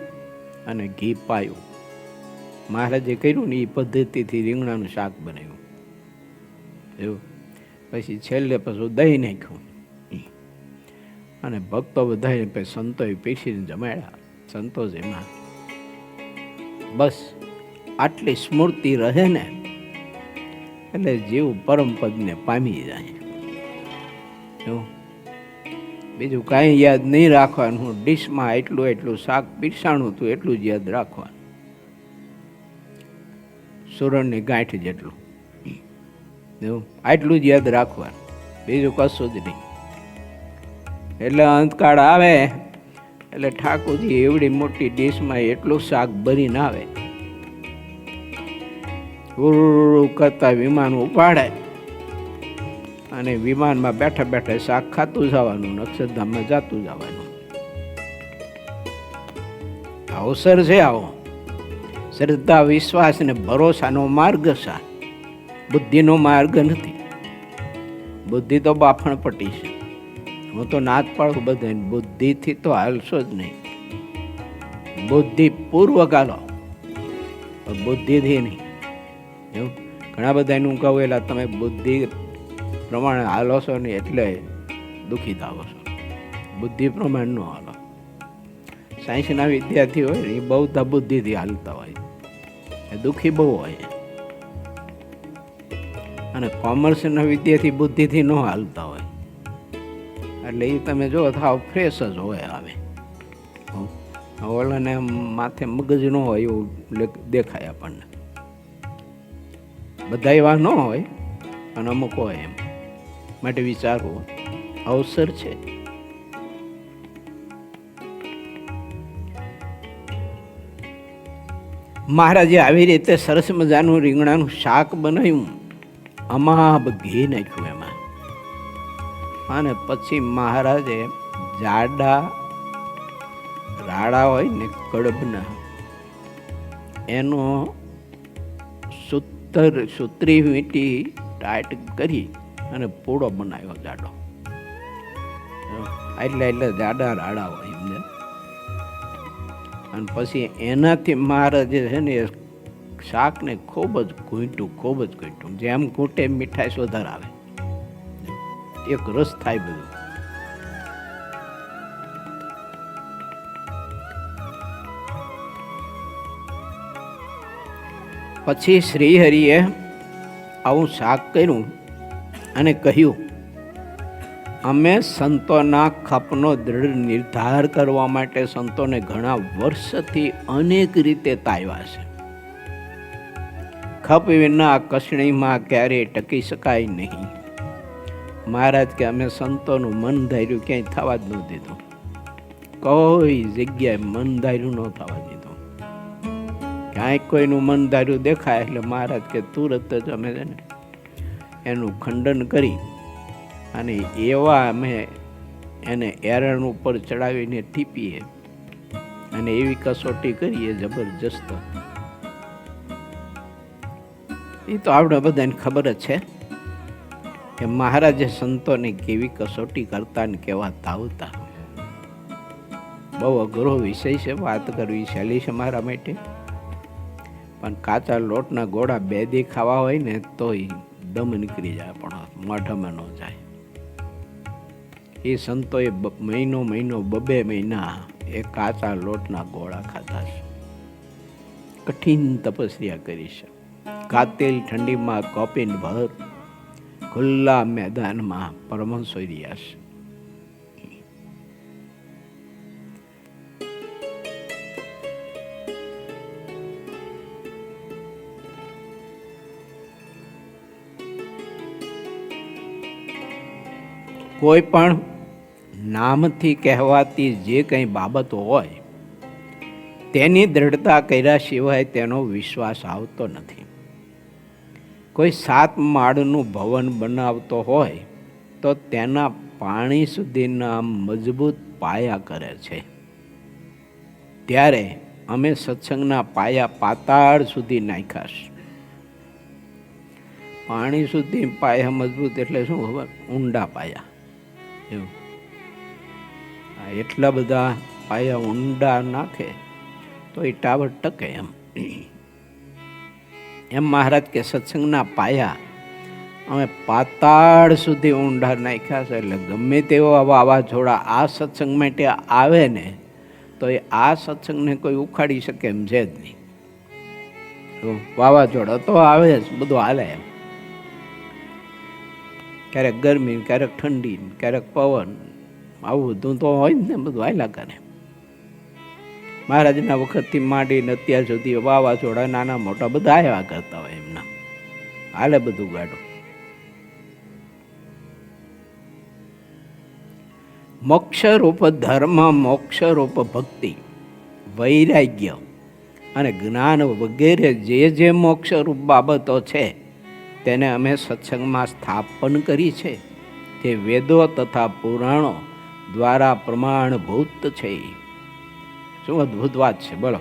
અને ઘી પાયું. મહારાજે કર્યું ને એ પદ્ધતિથી રીંગણાનું શાક બનાવ્યું. એવું પછી છેલ્લે પછી દહીં નાખ્યું અને ભક્તો બધાને પછી સંતોએ પીસીને જમાડ્યા. સંતો એમાં બસ આટલી સ્મૃતિ રહે ને એટલે જીવ પરમ પદને પામી જાય. એવું બીજું કાંઈ યાદ નહીં રાખવાનું. ડીશમાં એટલું શાક પીરસાણું હતું એટલું જ યાદ રાખવાનું, સુરણની ગાંઠ જેટલું. એવું આટલું જ યાદ રાખવાનું, બીજું કશું જ નહીં. એટલે અંતકાળ આવે એટલે ઠાકોરજી એવડી મોટી ડીશમાં એટલું શાક ભરીને આવે, કરતા વિમાન ઉપાડે અને વિમાનમાં બેઠા બેઠા શાક ખાતું જવાનું, અક્ષરધામમાં જતું જવાનું. અવસર છે આવો. શ્રદ્ધા, વિશ્વાસ ને ભરોસાનો માર્ગ છે, બુદ્ધિનો માર્ગ નથી. બુદ્ધિ તો બાફણ પટી છે. હું તો નાત પાડું બધાને, બુદ્ધિથી તો હાલશો જ નહીં. બુદ્ધિ પૂર્વક હાલો, બુદ્ધિથી નહીં. એવું ઘણા બધા એનું કહું એટલે તમે બુદ્ધિ પ્રમાણે હાલો છો ને એટલે દુઃખી થાવો છો. બુદ્ધિ પ્રમાણે ન હાલો. સાયન્સના વિદ્યાર્થી હોય એ બહુ બુદ્ધિથી હાલતા હોય, એ દુઃખી બહુ હોય. અને કોમર્સના વિદ્યાર્થી બુદ્ધિથી ન હાલતા હોય એટલે એ તમે જો થાવ ફ્રેશ જ હોય. આવે ઓલાને માથે મગજ ન હોય એવું દેખાય આપણને. બધા એવા ન હોય પણ અમુક હોય એમ. માટે વિચારવું અવસર છે. મહારાજે આવી રીતે સરસ મજાનું રીંગણાનું શાક બનાવ્યું, અમાબ ઘી નાખ્યું એમાં, અને પછી મહારાજે જાડા રાડા હોય ને કડબના, એનો સૂત્રી વીંટી ટાઈટ કરી અને પૂડો બનાવ્યો જાડો. એટલે જાડા રાડા હોય એમને. અને પછી એનાથી મહારાજે છે ને શાકને ખૂબ જ ઘૂંટ્યું. જેમ ઘૂંટે મીઠાઈ વધારે આવે, એક રસ થાય બધું. પછી શ્રીહરિએ આવું શાક કર્યું અને કહ્યું, અમે સંતોના ખપનો દૃઢ નિર્ધાર કરવા માટે સંતોને ઘણા વર્ષથી અનેક રીતે તાવ્યા છે. ખપ વિના કસણીમાં ક્યારેય ટકી શકાય નહીં. મહારાજ કે અમે સંતોનું મન ધાર્યું ક્યાંય થવા જ ન દીધું. કોઈ જગ્યાએ મન ધાર્યું ન થવા દીધું. ક્યાંય કોઈનું મન ધાર્યું દેખાય એટલે મહારાજ કે તુરત જ અમે છે ને એનું ખંડન કરી અને એવા અમે એને એરણ ઉપર ચડાવીને ટીપીએ અને એવી કસોટી કરીએ જબરજસ્ત. એ તો આપણે બધાને ખબર જ છે કે મહારાજે સંતોને કેવી કસોટી કરતા ને કેવા તાવતા. બહુ અઘરો વિષય છે, વાત કરવી સહેલી છે મારા માટે. પણ કાચા લોટના ગોળા 2 દી ખાવા હોય ને તોય દમ નીકળી જાય, પણ મોઢામાં ન જાય. એ સંતોએ મહિનો 2 મહિના એ કાચા લોટના ગોળા ખાધા છે. કઠિન તપસ્યા કરી છે. કાતેલ ઠંડીમાં કોપીન ભર ખુલ્લા મેદાનમાં પરમહંસો રહ્યા છે. કોઈ પણ નામથી કહેવાતી જે કંઈ બાબતો હોય તેની દ્રઢતા કર્યા સિવાય તેનો વિશ્વાસ આવતો નથી. કોઈ 7 માળનું ભવન બનાવતો હોય તો તેના પાણી સુધીના મજબૂત પાયા કરે છે. ત્યારે અમે સત્સંગના પાયા પાતાળ સુધી નાખ્યા છે. પાણી સુધી પાયા મજબૂત એટલે શું ખબર? ઊંડા પાયા. એવું એટલા બધા પાયા ઊંડા નાખે તો એ ટાવર ટકે. એમ મહારાજ કે સત્સંગના પાયા અમે પાતાળ સુધી ઊંડા નાખ્યા છે. એટલે ગમે તેવા વાવાઝોડા આ સત્સંગ માટે આવે ને તો એ આ સત્સંગને કોઈ ઉખાડી શકે એમ છે જ નહીં. વાવાઝોડા તો આવે જ, બધું હાલે એમ. ક્યારેક ગરમી, ક્યારેક ઠંડી, ક્યારેક પવન, આવું બધું તો હોય ને, બધું હાલ્યા કરે. મહારાજના વખતથી માંડીને અત્યાર સુધી વાવાઝોડા નાના મોટા બધા આવ્યા કરતા હોય એમના. હાલે બધું ગાડું. મોક્ષરૂપ ધર્મ, મોક્ષરૂપ ભક્તિ, વૈરાગ્ય અને જ્ઞાન વગેરે જે મોક્ષરૂપ બાબતો છે તેને અમે સત્સંગમાં સ્થાપન કરી છે. તે વેદો તથા પુરાણો દ્વારા પ્રમાણભૂત છે. શું અદ્ભુત વાત છે, બોલો.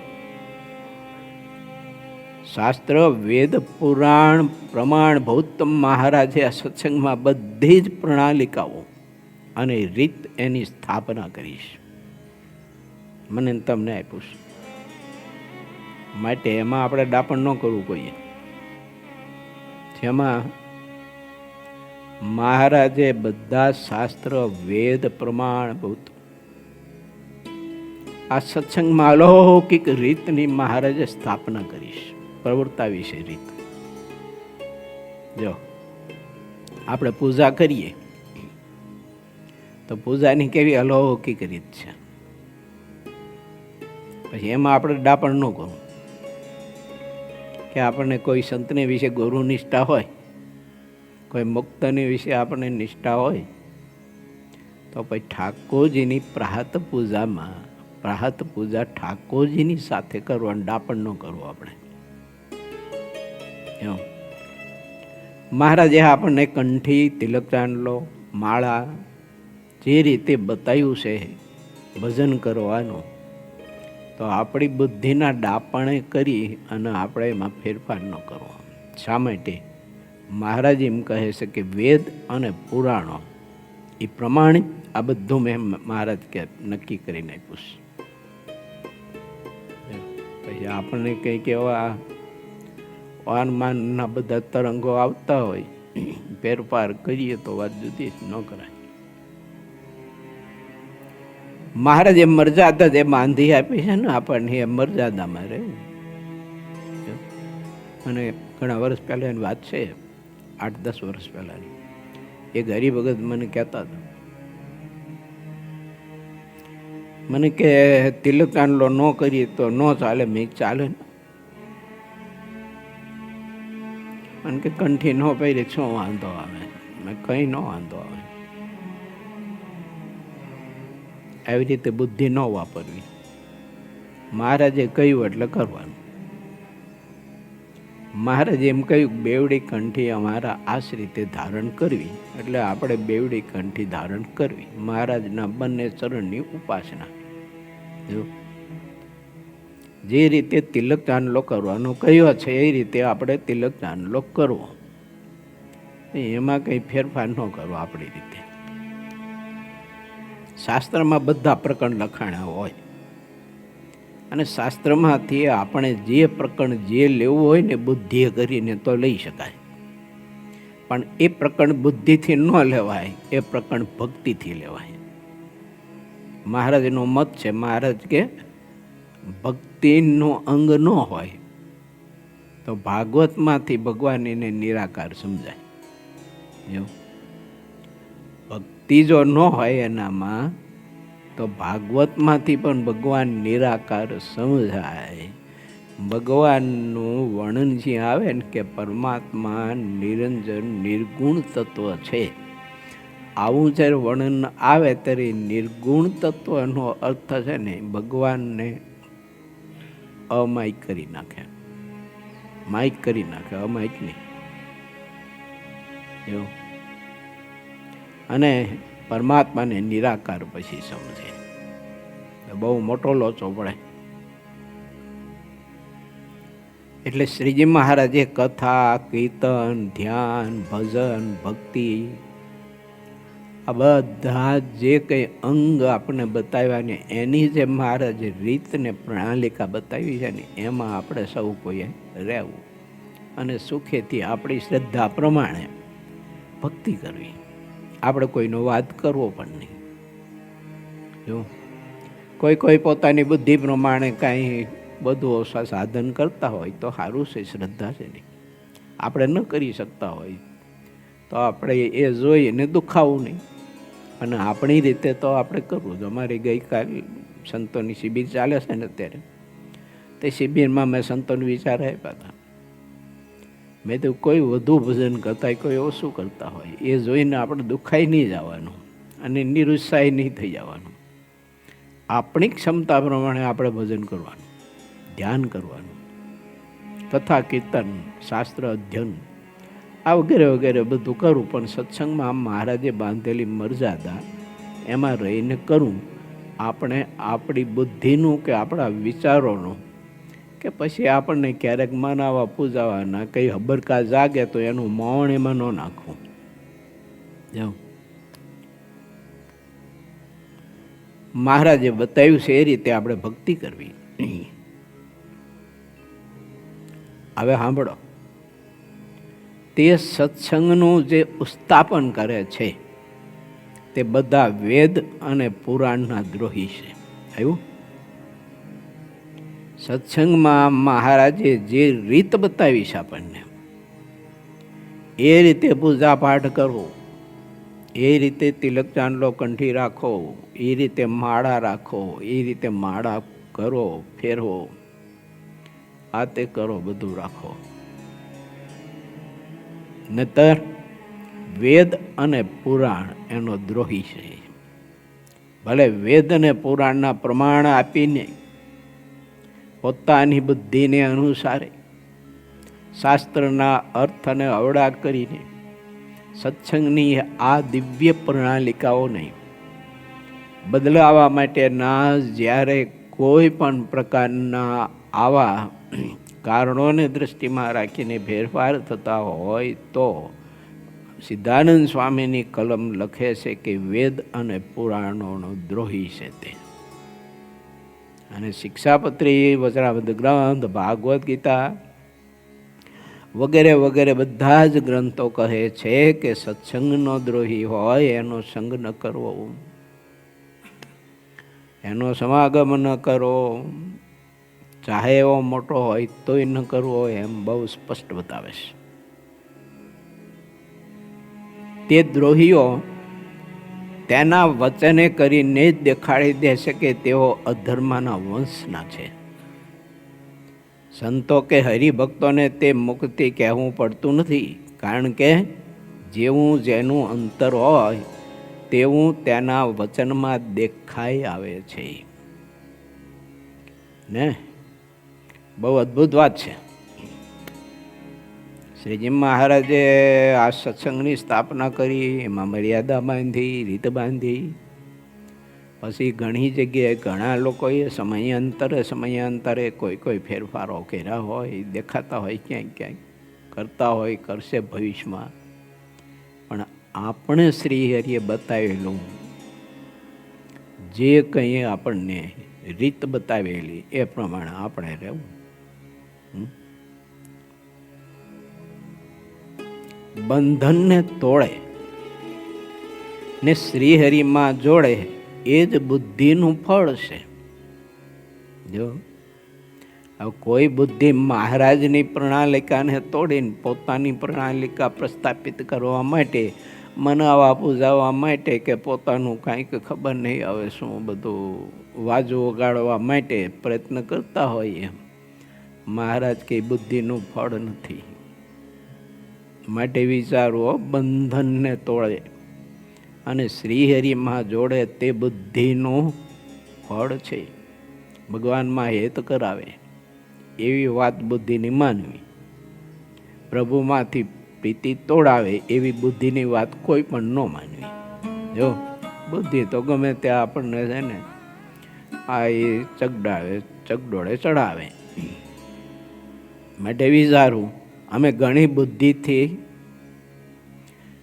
શાસ્ત્ર, વેદ, પુરાણ પ્રમાણભૂત મહારાજે આ સત્સંગમાં બધી જ પ્રણાલિકાઓ અને રીત એની સ્થાપના કરીશ. મને તમને આપ્યું છે. માટે એમાં આપણે ડાપણ ન કરવું કોઈએ. જેમાં મહારાજે બધા શાસ્ત્ર, વેદ પ્રમાણભૂત આ સત્સંગમાં અલૌકિક રીતની મહારાજે સ્થાપના કરીશ, પ્રવર્તાવી છે રીત. જો આપણે પૂજા કરીએ તો પૂજાની કેવી અલૌકિક રીત છે. પછી એમાં આપણે ડાપણ ન કરવું કે આપણને કોઈ સંતને વિશે ગુરુ નિષ્ઠા હોય, કોઈ મુક્તની વિશે આપણને નિષ્ઠા હોય, તો પછી ઠાકોરજીની પ્રહાત પૂજા ઠાકોરજીની સાથે કરવાનું, ડાપણ ન કરવું આપણે. મહારાજે આપણને કંઠી, તિલક ચાંદલો, માળા જે રીતે બતાવ્યું છે ભજન કરવાનું, તો આપણી બુદ્ધિના ડાપણે કરી અને આપણે એમાં ફેરફાર ન કરવો. શા માટે? મહારાજ એમ કહે છે કે વેદ અને પુરાણો એ પ્રમાણિત, આ બધું મેં મહારાજ કે નક્કી કરીને આપ્યું છે. પછી આપણને કંઈક એવા વાનમાનના બધા તરંગો આવતા હોય, ફેરફાર કરીએ તો વાત જુદી ન કરાય. મહારાજે મર્યાદા જે બાંધી આપી છે ને આપણને, એ મર્યાદામાં રહેવું. અને ઘણા વર્ષ પહેલાંની વાત છે, 8-10 વર્ષ પહેલાંની, એક હરિભગત મને કહેતા હતા, મને કે તિલક ચાંદલો ન કરીએ તો ન ચાલે. મેં ચાલે ને, મને કે કંઠી ન પહેરી શું વાંધો આવે? મેં કંઈ ન વાંધો આવે. આવી રીતે બુદ્ધિ ન વાપરવી. મહારાજે કહ્યું એટલે કરવાનું. મહારાજે એમ કહ્યું બેવડી કંઠી અમારા આશ્રિતે ધારણ કરવી, એટલે આપણે બેવડી કંઠી ધારણ કરવી. મહારાજના બંને ચરણની ઉપાસના. જે રીતે તિલક ચાંદલો કરવાનો કહ્યો છે એ રીતે આપણે તિલક ચાંદલો કરવો. એમાં કંઈ ફેરફાર ન કરવો આપણી રીતે. શાસ્ત્રમાં બધા પ્રકરણ લખાણા હોય, અને શાસ્ત્રમાંથી આપણે જે પ્રકરણ જે લેવું હોય ને બુદ્ધિએ કરીને તો લઈ શકાય, પણ એ પ્રકરણ બુદ્ધિથી ન લેવાય, એ પ્રકરણ ભક્તિથી લેવાય. મહારાજનો મત છે, મહારાજ કે ભક્તિનું અંગ ન હોય તો ભાગવતમાંથી ભગવાન એને નિરાકાર સમજાય. એવું ભક્તિ જો ન હોય એનામાં તો ભાગવતમાંથી પણ ભગવાન નિરાકાર સમજાય. ભગવાનનું વર્ણન જે આવે ને કે પરમાત્મા નિરંજન નિર્ગુણ તત્વ છે, આવું જ્યારે વર્ણન આવે ત્યારે નિર્ગુણ તત્વનો અર્થ છે ને ભગવાનને અમાયિક કરી નાખે. માયિક કરી નાખે, અમાયિક નહીં. એવું. અને પરમાત્માને નિરાકાર પછી સમજે, બહુ મોટો લોચો પડે. એટલે શ્રીજી મહારાજે કથા, કીર્તન, ધ્યાન, ભજન, ભક્તિ આ બધા જે કંઈ અંગ આપણે બતાવ્યા ને એની જે મહારાજે રીત ને પ્રણાલિકા બતાવી છે ને એમાં આપણે સૌ કોઈએ રહેવું અને સુખેથી આપણી શ્રદ્ધા પ્રમાણે ભક્તિ કરવી. આપણે કોઈનો વાદ કરવો પણ નહીં. જો કોઈ પોતાની બુદ્ધિ પ્રમાણે કાંઈ બધું સાધન કરતા હોય તો સારું છે, શ્રદ્ધા છે નહીં. આપણે ન કરી શકતા હોય તો આપણે એ જોઈને દુખાવું નહીં, અને આપણી રીતે તો આપણે કરવું. અમારી ગઈકાલે સંતોની શિબિર ચાલે છે ને અત્યારે, તે શિબિરમાં મેં સંતોને વિચાર આપ્યા હતા. મેં તો કોઈ વધુ ભજન કરતા હોય, કોઈ ઓછું કરતા હોય, એ જોઈને આપણે દુખાઈ નહીં જવાનું અને નિરુત્સાહી નહીં થઈ જવાનું. આપણી ક્ષમતા પ્રમાણે આપણે ભજન કરવાનું, ધ્યાન કરવાનું, કથા, કીર્તન, શાસ્ત્ર અધ્યયન આ વગેરે વગેરે બધું કરું. પણ સત્સંગમાં આમ મહારાજે બાંધેલી મર્યાદા એમાં રહીને કરું. આપણે આપણી બુદ્ધિનું કે આપણા વિચારોનું કે પછી આપણને ક્યારેક મનાવા પૂજાવાના કંઈ હબરકા જાગે તો એનું મૌન એમાં ન નાખવું. મહારાજે બતાવ્યું છે એ રીતે આપણે ભક્તિ કરવી. હવે સાંભળો, તે સત્સંગનું જે ઉત્સ્થાપન કરે છે તે બધા વેદ અને પુરાણના દ્રોહી છે. આવ્યું? સત્સંગમાં મહારાજે જે રીત બતાવી છે આપણને એ રીતે પૂજા પાઠ કરવો, એ રીતે તિલક ચાંદલો કંઠી રાખો, એ રીતે માળા રાખો, એ રીતે માળા કરો, ફેરવો, આ તે કરો, બધું રાખો. નતર વેદ અને પુરાણ એનો દ્રોહી છે. ભલે વેદ અને પુરાણના પ્રમાણ આપીને પોતાની બુદ્ધિને અનુસારે શાસ્ત્રના અર્થને અવળા કરીને સત્સંગની આ દિવ્ય પ્રણાલિકાઓને બદલાવા માટેના જ્યારે કોઈ પણ પ્રકારના આવા કારણોને દ્રષ્ટિમાં રાખીને ફેરફાર થતા હોય તો સિદ્ધાનંદ સ્વામીની કલમ લખે છે કે વેદ અને પુરાણોનો દ્રોહી છે તે. અને શિક્ષાપત્રી, વચનાબદ્ધ ગ્રંથ, ભાગવદ્ ગીતા વગેરે વગેરે બધા જ ગ્રંથો કહે છે કે સત્સંગનો દ્રોહી હોય એનો સંગ ન કરવો, એનો સમાગમ ન કરો, ચાહે એવો મોટો હોય તોય ન કરવો, એમ બહુ સ્પષ્ટ બતાવે છે. તે દ્રોહીઓ તેના વચને કરીને જ દેખાડી દેશે કે તેઓ અધર્મના વંશના છે. સંતો કે હરિભક્તોને તે મુક્તિ કહેવું પડતું નથી, કારણ કે જેવું જેનું અંતર હોય તેવું તેના વચનમાં દેખાઈ આવે છે ને. બહુ અદ્ભુત વાત છે. શ્રીજી મહારાજે આ સત્સંગની સ્થાપના કરી, એમાં મર્યાદા બાંધી, રીત બાંધી. પછી ઘણી જગ્યાએ ઘણા લોકોએ સમયાંતરે કોઈ ફેરફારો કર્યા હોય, દેખાતા હોય, ક્યાંક ક્યાંક કરતા હોય, કરશે ભવિષ્યમાં. પણ આપણે શ્રી હરિએ બતાવેલું જે કંઈ આપણને રીત બતાવેલી એ પ્રમાણે આપણે રહેવું. બંધનને તોડે ને શ્રીહરિમાં જોડે એ જ બુદ્ધિનું ફળ છે. જો હવે કોઈ બુદ્ધિ મહારાજની પ્રણાલિકાને તોડીને પોતાની પ્રણાલિકા પ્રસ્થાપિત કરવા માટે, મનાવવા પૂજાવવા માટે, કે પોતાનું કાંઈક ખબર નહીં આવે શું બધું વાજુ વગાડવા માટે પ્રયત્ન કરતા હોય, એમ મહારાજ કે બુદ્ધિનું ફળ નથી. માટે વિચારવો, બંધનને તોડે અને શ્રીહરિમાં જોડે તે બુદ્ધિનું ફળ છે. ભગવાનમાં હેત કરાવે એવી વાત બુદ્ધિની માનવી, પ્રભુમાંથી પ્રીતિ તોડાવે એવી બુદ્ધિની વાત કોઈ પણ ન માનવી. જો બુદ્ધિ તો ગમે ત્યાં આપણને છે ને આ એ ચગડોળે ચડાવે. માટે વિચારવું, અમે ઘણી બુદ્ધિથી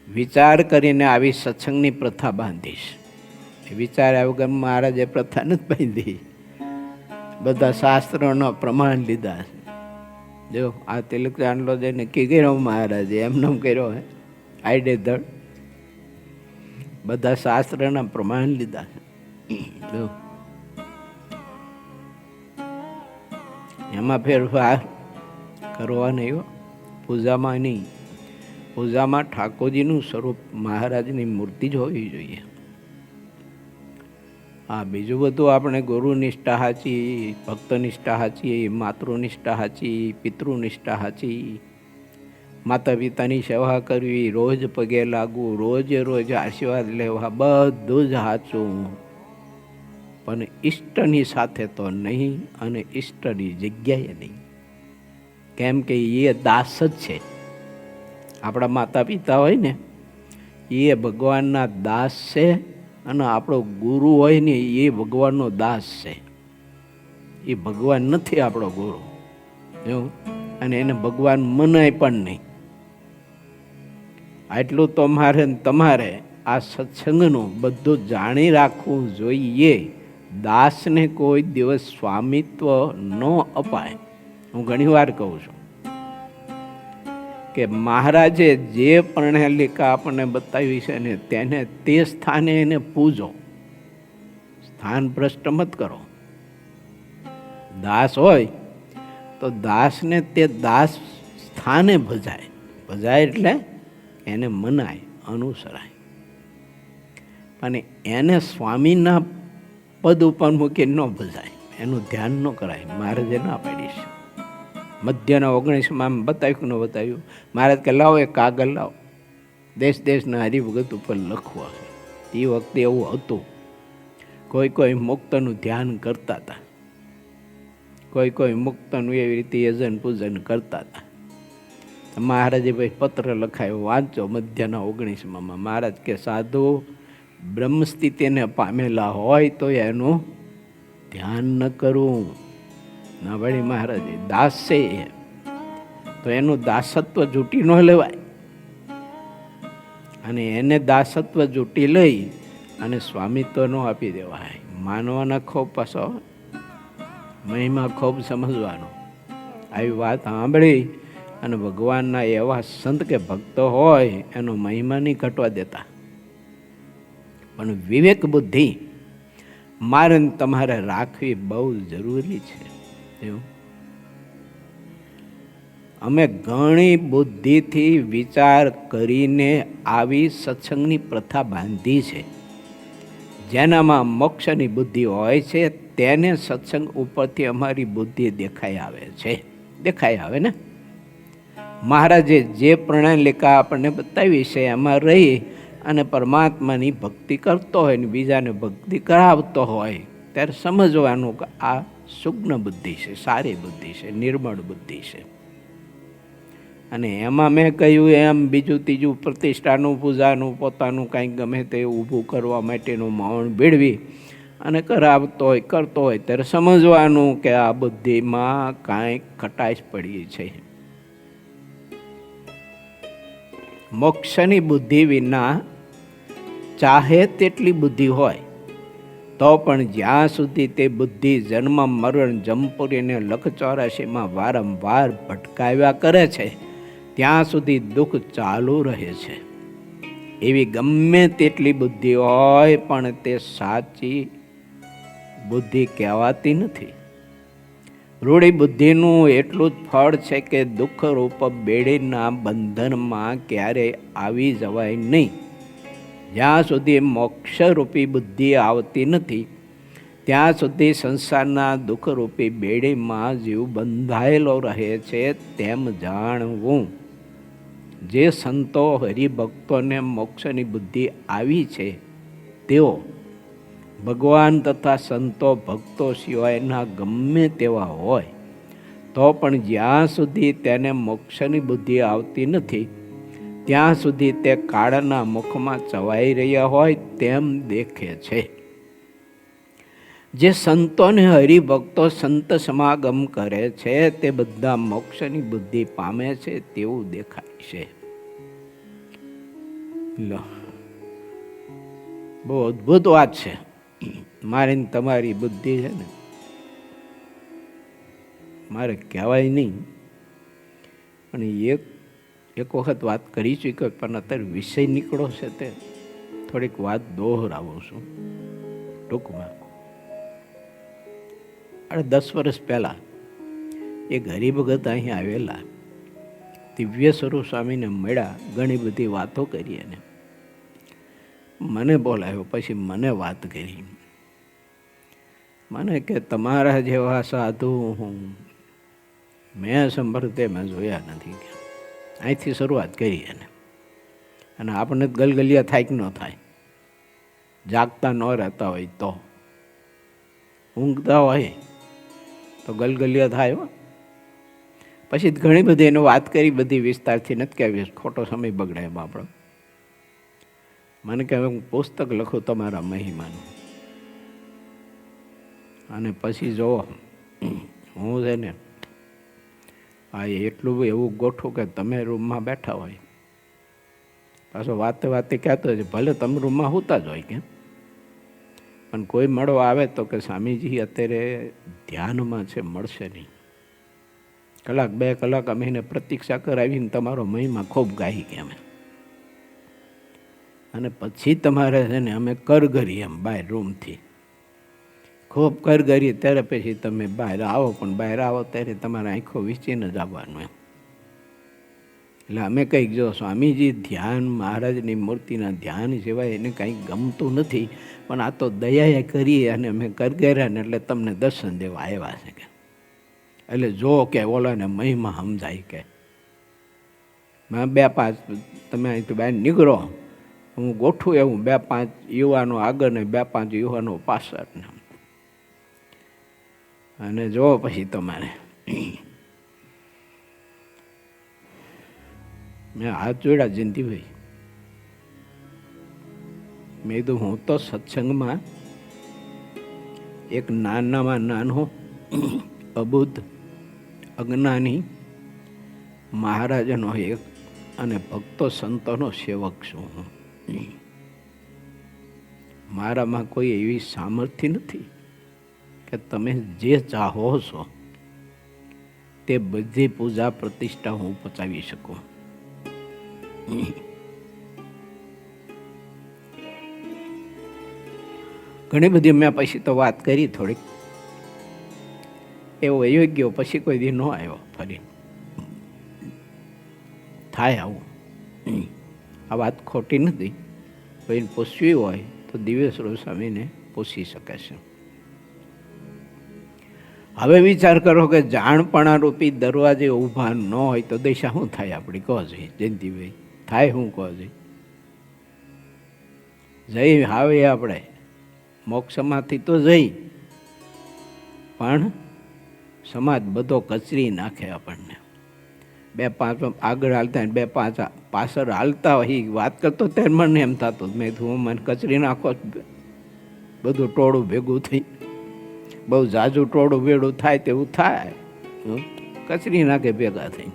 વિચાર કરીને આવી સત્સંગની પ્રથા બાંધીશ. વિચાર્યા વગર મહારાજે પ્રથા નથી બાંધી, બધા શાસ્ત્રોનો પ્રમાણ લીધા છે. જો આ તિલક ચાંદલો જે નક્કી કર્યો મહારાજે, એમને કર્યો હે આઈડે ધડ, બધા શાસ્ત્રના પ્રમાણ લીધા છે. જો એમાં ફેરફાર કરવા નહીં, પૂજામાં નહીં. પૂજામાં ઠાકોરજીનું સ્વરૂપ, મહારાજની મૂર્તિ જ હોવી જોઈએ. હા, બીજું બધું આપણે ગુરુનિષ્ઠા સાચી, ભક્તનિષ્ઠા સાચી, માતૃનિષ્ઠા સાચી, પિતૃનિષ્ઠા સાચી, માતા પિતાની સેવા કરવી, રોજ પગે લાગવું, રોજ આશીર્વાદ લેવા, બધું જ સાચું. પણ ઈષ્ટની સાથે તો નહીં, અને ઈષ્ટની જગ્યાએ નહીં. કેમ કે એ દાસ જ છે. આપણા માતા પિતા હોય ને એ ભગવાનના દાસ છે, અને આપણો ગુરુ હોય ને એ ભગવાનનો દાસ છે. એ ભગવાન નથી આપણો ગુરુ, એવું. અને એને ભગવાન મનાય પણ નહીં. આટલું તો મારે તમારે આ સત્સંગનું બધું જાણી રાખવું જોઈએ. દાસને કોઈ દિવસ સ્વામિત્વ ન અપાય. હું ઘણી વાર કહું છું કે મહારાજે જે પ્રણાલિકા આપણને બતાવી છે ને તેને તે સ્થાને એને પૂજો, સ્થાન ભ્રષ્ટ મત કરો. દાસ હોય તો દાસને તે દાસ સ્થાને ભજાય એટલે એને મનાય, અનુસરાય. અને એને સ્વામીના પદ ઉપર મૂકીને ન ભજાય, એનું ધ્યાન ન કરાય. મહારાજે ના પાડી છે. મધ્યના 19માં બતાવ્યું ન બતાવ્યું? મહારાજ કે લાવો એક કાગળ લાવો, દેશ દેશના હરિભગત ઉપર લખવા. એ વખતે એવું હતું, કોઈ મુક્તનું ધ્યાન કરતા હતા, કોઈ મુક્તનું એવી રીતે યજન પૂજન કરતા હતા. મહારાજે ભાઈ પત્ર લખાયો, વાંચો મધ્યના 19માં. મહારાજ કે સાધુ બ્રહ્મ સ્થિતિને પામેલા હોય તો એનું ધ્યાન ન કરવું. ના વળી મહારાજે દાસ છે તો એનું દાસત્વ જૂટી ન લેવાય, અને એને દાસત્વ જૂટી લઈ અને સ્વામિત્વ ન આપી દેવાય. માનવાના ખૂબ પાછો મહિમા ખૂબ સમજવાનો. આવી વાત સાંભળી અને ભગવાનના એવા સંત કે ભક્તો હોય એનો મહિમા નહીં ઘટવા દેતા. પણ વિવેક બુદ્ધિ મારે તમારે રાખવી બહુ જરૂરી છે. એવું અમે ઘણી બુદ્ધિથી વિચાર કરીને આવી સત્સંગની પ્રથા બાંધી છે. જેનામાં મોક્ષની બુદ્ધિ હોય છે તેને સત્સંગ ઉપરથી અમારી બુદ્ધિ દેખાઈ આવે છે. દેખાઈ આવે ને. મહારાજે જે પ્રણાલિકા આપણને બતાવી છે એમાં રહી અને પરમાત્માની ભક્તિ કરતો હોય ને બીજાને ભક્તિ કરાવતો હોય ત્યારે સમજવાનું કે આ સુગ્ન બુદ્ધિ છે, સારી બુદ્ધિ છે, નિર્મળ બુદ્ધિ છે. અને એમાં મેં કહ્યું એમ બીજું ત્રીજું પ્રતિષ્ઠાનું પૂજાનું પોતાનું કાંઈક ગમે તે ઊભું કરવા માટેનું મૌન ભેળવી અને કરાવતો હોય કરતો હોય ત્યારે સમજવાનું કે આ બુદ્ધિમાં કાંઈક ખટાશ પડી છે. મોક્ષની બુદ્ધિ વિના ચાહે તેટલી બુદ્ધિ હોય તો પણ જ્યાં સુધી તે બુદ્ધિ જન્મ મરણ જમપુરીને લખ 84માં વારંવાર ભટકાવ્યા કરે છે ત્યાં સુધી દુઃખ ચાલુ રહે છે. એવી ગમે તેટલી બુદ્ધિ હોય પણ તે સાચી બુદ્ધિ કહેવાતી નથી. રૂઢી બુદ્ધિનું એટલું જ ફળ છે કે દુઃખ રૂપ બેડીના બંધનમાં ક્યારેય આવી જવાય નહીં. જ્યાં સુધી મોક્ષરૂપી બુદ્ધિ આવતી નથી ત્યાં સુધી સંસારના દુઃખરૂપી બેડીમાં જીવ બંધાયેલો રહે છે તેમ જાણવું. જે સંતો હરિભક્તોને મોક્ષની બુદ્ધિ આવી છે તેઓ ભગવાન તથા સંતો ભક્તો સિવાયના ગમે તેવા હોય તો પણ જ્યાં સુધી તેને મોક્ષની બુદ્ધિ આવતી નથી ત્યાં સુધી તે કાળના મુખમાં ચવાઈ રહ્યા હોય તેમ દેખે છે. જે સંતોને હરિભક્તો સંત સમાગમ કરે છે તે બધા મોક્ષની બુદ્ધિ પામે છે તેવું દેખાય છે. બહુ અદ્ભુત વાત છે. મારી તમારી બુદ્ધિ છે ને મારે કહેવાય નહીં, પણ એક વખત વાત કરી ચૂક્યો પણ અત્યારે વિષય નીકળો છે તે થોડીક વાત દોહરાવું છું ટૂંકમાં. 10 વર્ષ પહેલાં એક હરિભગત અહીં આવેલા દિવ્ય સ્વરૂપ સ્વામીને મળ્યા, ઘણી બધી વાતો કરી અને મને બોલાવ્યો. પછી મને વાત કરી, મને કે તમારા જેવા સાધુ મેં સંભળતે મેં જોયા નથી. અહીંથી શરૂઆત કરી અને આપણને ગલગલિયા થાય કે ન થાય, જાગતા ન રહેતા હોય તો, ઊંઘતા હોય તો ગલગલિયા થાય. પછી ઘણી બધી એને વાત કરી, બધી વિસ્તારથી નથી કહેવી, ખોટો સમય બગડે એમ આપણો. મને કહે હું પુસ્તક લખું તમારા મહિમાનું, અને પછી જો હું છે ને આ એટલું એવું ગોઠવું કે તમે રૂમમાં બેઠા હોય, પાછો વાતે વાતે કહેતો હોય ભલે તમે રૂમમાં સૂતા જ હોય કેમ, પણ કોઈ મળવા આવે તો કે સ્વામીજી અત્યારે ધ્યાનમાં છે, મળશે નહીં. 1-2 કલાક અમે એને પ્રતીક્ષા કરાવીને તમારો મહિમા ખૂબ ગાઈ ગયા અમે, અને પછી તમારે છે ને અમે કરગરી એમ બહાર રૂમથી ખૂબ કરગરી, ત્યારે પછી તમે બહાર આવો. પણ બહાર આવો ત્યારે તમારે આંખો વીંચીને જ આવવાનું એમ, એટલે અમે કંઈક જો સ્વામીજી ધ્યાન મહારાજની મૂર્તિના ધ્યાન સિવાય એને કંઈક ગમતું નથી, પણ આ તો દયાએ કરી અને અમે કર્યા ને એટલે તમને દર્શન દેવા આવ્યા છે કે. એટલે જો કે ઓલાને મહિમા સમજાય કે બે પાંચ તમે અહીંથી બહાર નીકળો, હું ગોઠવું એવું 2-5 યુવાનો આગળ ને 2-5 યુવાનો પાછળ ને, અને જો પછી તમારે મેં હાથ જોડ્યા જયંતિભાઈ, મેં કીધું હું તો સત્સંગમાં એક નાનામાં નાનો અબુદ્ધ અજ્ઞાની મહારાજનો એક અને ભક્તો સંતોનો સેવક છું હું. મારામાં કોઈ એવી સામર્થ્ય નથી કે તમે જે ચાહો છો તે બધી પૂજા પ્રતિષ્ઠા હું પચાવી શકું. ઘણી બધી મેં પછી તો વાત કરી થોડીક, એવો યોગ્ય પછી કોઈ દી ન આવ્યો ફરી. થાય આવું, આ વાત ખોટી નથી. કોઈને પૂછવી હોય તો દિવ્યેશ્વર સ્વામીને પૂછી શકે છે. હવે વિચાર કરો કે જાણપણા રૂપી દરવાજે ઊભા ન હોય તો દિશા શું થાય આપણી? કહો જોઈએ જયંતિભાઈ, થાય શું કહો જોઈએ? જઈ આવે આપણે મોક્ષમાંથી તો જઈ, પણ સમાજ બધો કચરી નાખે આપણને. 2-5 આગળ હાલતા ને 2-5 પાછળ હાલતા હોય એ વાત કરતો ત્યારે મને એમ થતું, મેં હું મને કચરી નાખો બધું ટોળું ભેગું થઈ. બહુ ઝાઝું ટોળું ભેડું થાય તેવું થાય, કચરી નાખે ભેગા થઈ.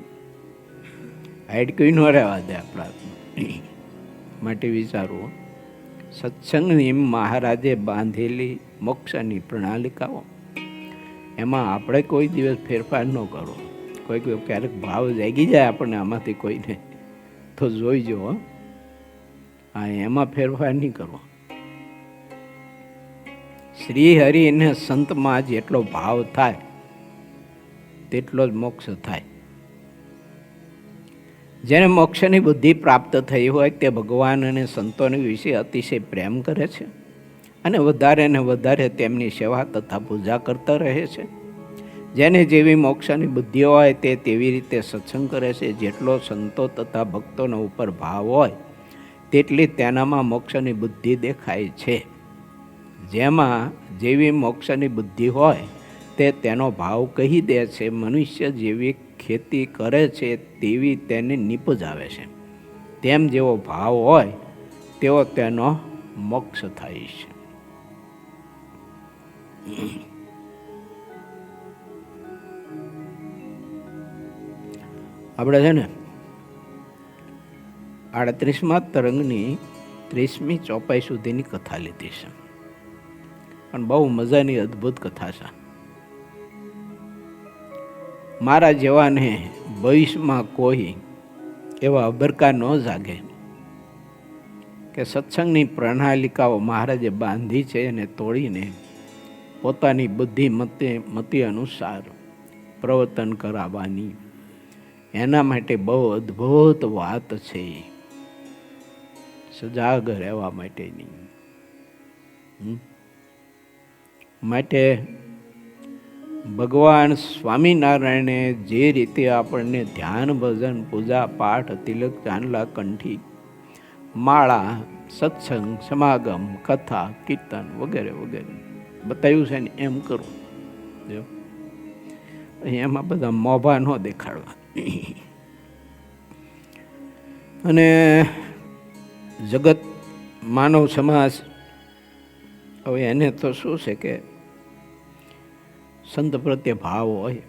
હાઈડકું ન રહેવા દે આપણા માટે વિચારવું. સત્સંગની મહારાજે બાંધેલી મોક્ષની પ્રણાલિકાઓ, એમાં આપણે કોઈ દિવસ ફેરફાર ન કરવો. કોઈ ક્યારેક ભાવ જાગી જાય આપણને આમાંથી કોઈને તો જોઈજો. હા, એમાં ફેરફાર નહીં કરવો. શ્રી હરિ અને સંતમાં જેટલો ભાવ થાય તેટલો જ મોક્ષ થાય. જેને મોક્ષની બુદ્ધિ પ્રાપ્ત થઈ હોય તે ભગવાન અને સંતોની વિશે અતિશય પ્રેમ કરે છે અને વધારે ને વધારે તેમની સેવા તથા પૂજા કરતા રહે છે. જેને જેવી મોક્ષની બુદ્ધિ હોય તે તેવી રીતે સત્સંગ કરે છે. જેટલો સંતો તથા ભક્તોનો ઉપર ભાવ હોય તેટલી તેનામાં મોક્ષની બુદ્ધિ દેખાય છે. જેમાં જેવી મોક્ષની બુદ્ધિ હોય તે તેનો ભાવ કહી દે છે. મનુષ્ય જેવી ખેતી કરે છે તેવી તેને નીપજ આવે છે. તેમ જેવો ભાવ હોય તેવો તેનો મોક્ષ થાય છે. આપણે છે ને 38મા તરંગની 30મી ચોપાઈ સુધીની કથા લીધી છે, પણ બહુ મજાની અદ્ભુત કથા છે. મારા જેવાને ભવિષ્યમાં કોઈ એવા અભરકા ન જાગે કે સત્સંગની પ્રણાલિકાઓ મહારાજે બાંધી છે અને તોડીને પોતાની બુદ્ધિમતી અનુસાર પ્રવર્તન કરાવવાની, એના માટે બહુ અદ્ભુત વાત છે. સજાગ રહેવા માટેની. માટે ભગવાન સ્વામિનારાયણે જે રીતે આપણને ધ્યાન, ભજન, પૂજા, પાઠ, તિલક, ચાંદલા, કંઠી, માળા, સત્સંગ, સમાગમ, કથા, કીર્તન વગેરે વગેરે બતાવ્યું છે ને એમ કરવું. જો એમાં બધા મોભા ન દેખાડવા. અને જગત માનવ સમાજ હવે એને તો શું છે કે સંત પ્રત્યે ભાવ હોય.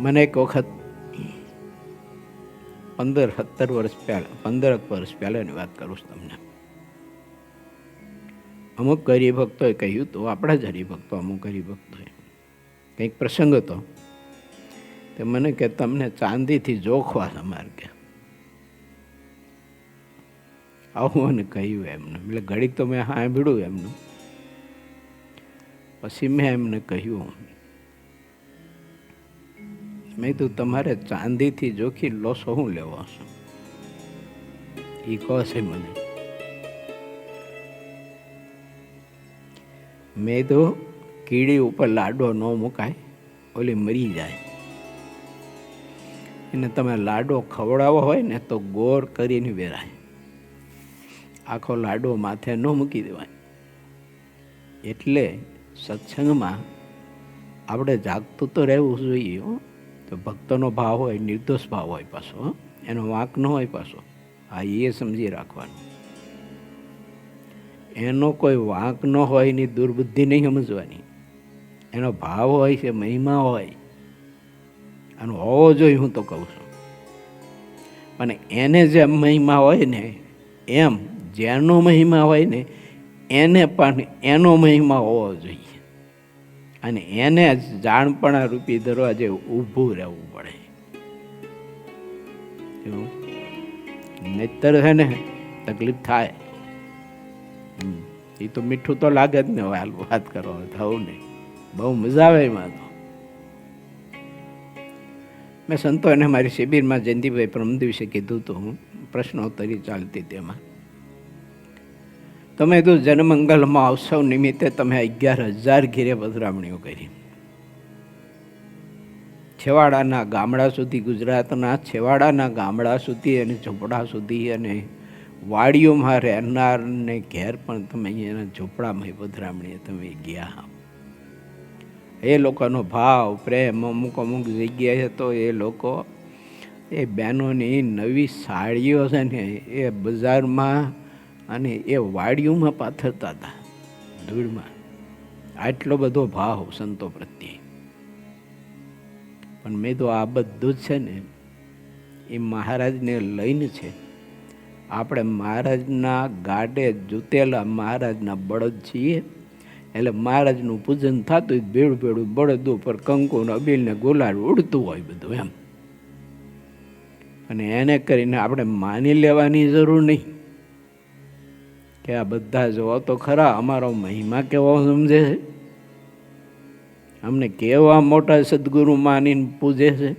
મને એક વખત 15-17 વર્ષ પહેલાં 15 વર્ષ પહેલાંની વાત કરું છું તમને. અમુક હરિભક્તોએ કહ્યું તો આપણા જ હરિભક્તો, અમુક હરિભક્તોએ કંઈક પ્રસંગ હતો તે મને કે તમને ચાંદીથી જોખવા સમાર કે આવું મને કહ્યું એમને. એટલે ઘડીક તો મેં સાંભળ્યું એમનું. પછી મેં એમને કહ્યું મેં તો તમારે ચાંદીથી જોખી લોસો હું લેવો છું એ કહે છે મને. મેં તો કીડી ઉપર લાડો ન મુકાય, ઓલી મરી જાય. એને તમે લાડો ખવડાવો હોય ને તો ગોળ કરીને વેરાય, આખો લાડો માથે ન મૂકી દેવાય. એટલે સત્સંગમાં આપણે જાગતું તો રહેવું જોઈએ. તો ભક્તોનો ભાવ હોય, નિર્દોષ ભાવ હોય પાછો, એનો વાંક ન હોય પાછો. હા, એ સમજી રાખવાનું. એનો કોઈ વાંક ન હોય એની દુર્બુદ્ધિ નહીં સમજવાની. એનો ભાવ હોય છે, મહિમા હોય, આનો હોવો જોઈએ હું તો કહું છું. અને એને જે મહિમા હોય ને એમ જેનો મહિમા હોય ને એને પણ એનો મહિમા હોવો જોઈએ. અને એને જાણપણા રૂપી દરવાજે ઊભું રહેવું પડે. નહીતર છે ને તકલીફ થાય. એ તો મીઠું તો લાગે જ ને. હાલ વાત કરો થવું ને બહુ મજા આવે એમાં તો. મેં સંતોને મારી શિબિરમાં જયંતિભાઈ પરમ દિવસે કીધું હતું, પ્રશ્નોત્તરી ચાલતી તેમાં. તમે તો જનમંગલમાં અવસવ નિમિત્તે તમે 11,000 ઘેરે પધરામણીઓ કરી. છેવાડાના ગામડા સુધી, ગુજરાતના છેવાડાના ગામડા સુધી અને ઝૂંપડા સુધી અને વાડીઓમાં રહેનારને ઘેર પણ તમે એના ઝૂંપડામાં પધરામણીએ તમે ગયા. એ લોકોનો ભાવ પ્રેમ અમુક અમુક જગ્યાએ તો એ લોકો એ બહેનોની નવી સાડીઓ છે ને એ બજારમાં અને એ વાડીઓમાં પાથરતા હતા ધૂળમાં. આટલો બધો ભાવ સંતો પ્રત્યે. પણ મેં તો આ બધું જ છે ને એ મહારાજને લઈને છે. આપણે મહારાજના ગાડે જૂતેલા મહારાજના બળદ છીએ. એટલે મહારાજનું પૂજન થતું હોય, ભેળું ભેળું બળદ ઉપર કંકુ ને અબીલ ને ગુલાલ ઉડતું હોય બધું એમ. અને એને કરીને આપણે માની લેવાની જરૂર નહીં કે આ બધા જોવો તો ખરા અમારો મહિમા કેવો સમજે છે, અમને કેવા મોટા સદગુરુ માનીને પૂજે છે.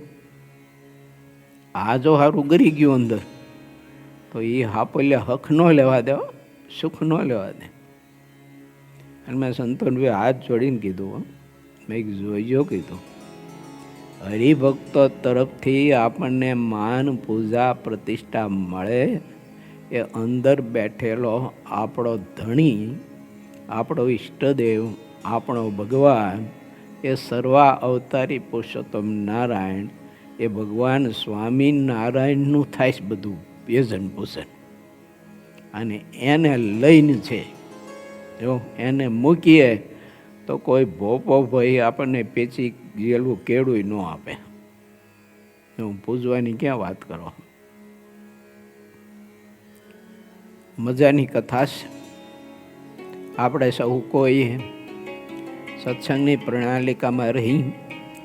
આ જો સારું ગરી ગયું અંદર તો એ હાપલે હક ન લેવા દે, સુખ ન લેવા દે. અને મેં સંતોને હાથ જોડીને કીધું, મેં જોઈજો કીધું, હરિભક્તો તરફથી આપણને માન પૂજા પ્રતિષ્ઠા મળે એ અંદર બેઠેલો આપણો ધણી, આપણો ઈષ્ટદેવ, આપણો ભગવાન, એ સર્વા અવતારી પુરુષોત્તમ નારાયણ, એ ભગવાન સ્વામિનારાયણનું થાય છે બધું ભેજન પૂજન. અને એને લઈને છે. જો એને મૂકીએ તો કોઈ ભોપો ભાઈ આપણને પેચી ગયેલું કેળું ન આપે. હું પૂજવાની ક્યાં વાત કરો. મજાની કથા છે. આપણે સૌ કોઈ સત્સંગની પ્રણાલિકામાં રહી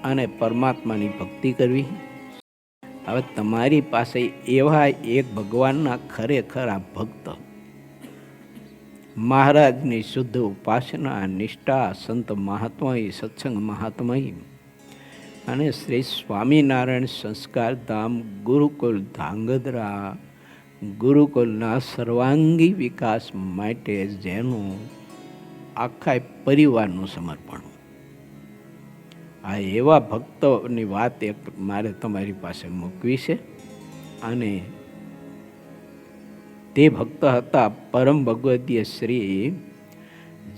અને પરમાત્માની ભક્તિ કરવી. હવે તમારી પાસે એવા એક ભગવાનના ખરેખર આ ભક્ત, મહારાજની શુદ્ધ ઉપાસના, નિષ્ઠા, સંત મહાત્માઈ, સત્સંગ મહાત્માઈ અને શ્રી સ્વામિનારાયણ સંસ્કાર ધામ ગુરુકુલ ધાંગધ્રા ગુરુકુલના સર્વાંગી વિકાસ માટે જેનું આખા પરિવારનું સમર્પણ. આ એવા ભક્તોની વાત એક મારે તમારી પાસે મૂકવી છે. અને તે ભક્ત હતા પરમ ભગવદીય શ્રી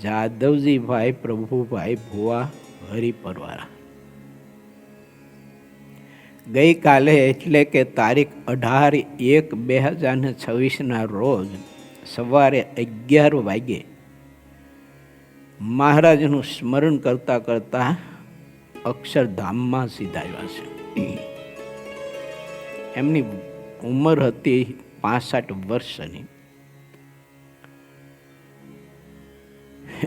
જાદવજીભાઈ પ્રભુભાઈ ભુવા હરિપરવાળા. ગઈકાલે એટલે કે તારીખ 18/1/2026 રોજ સવારે 11 વાગે મહારાજનું સ્મરણ કરતા કરતા અક્ષરધામમાં સીધાવ્યા છે. એમની ઉંમર હતી 65 વર્ષની.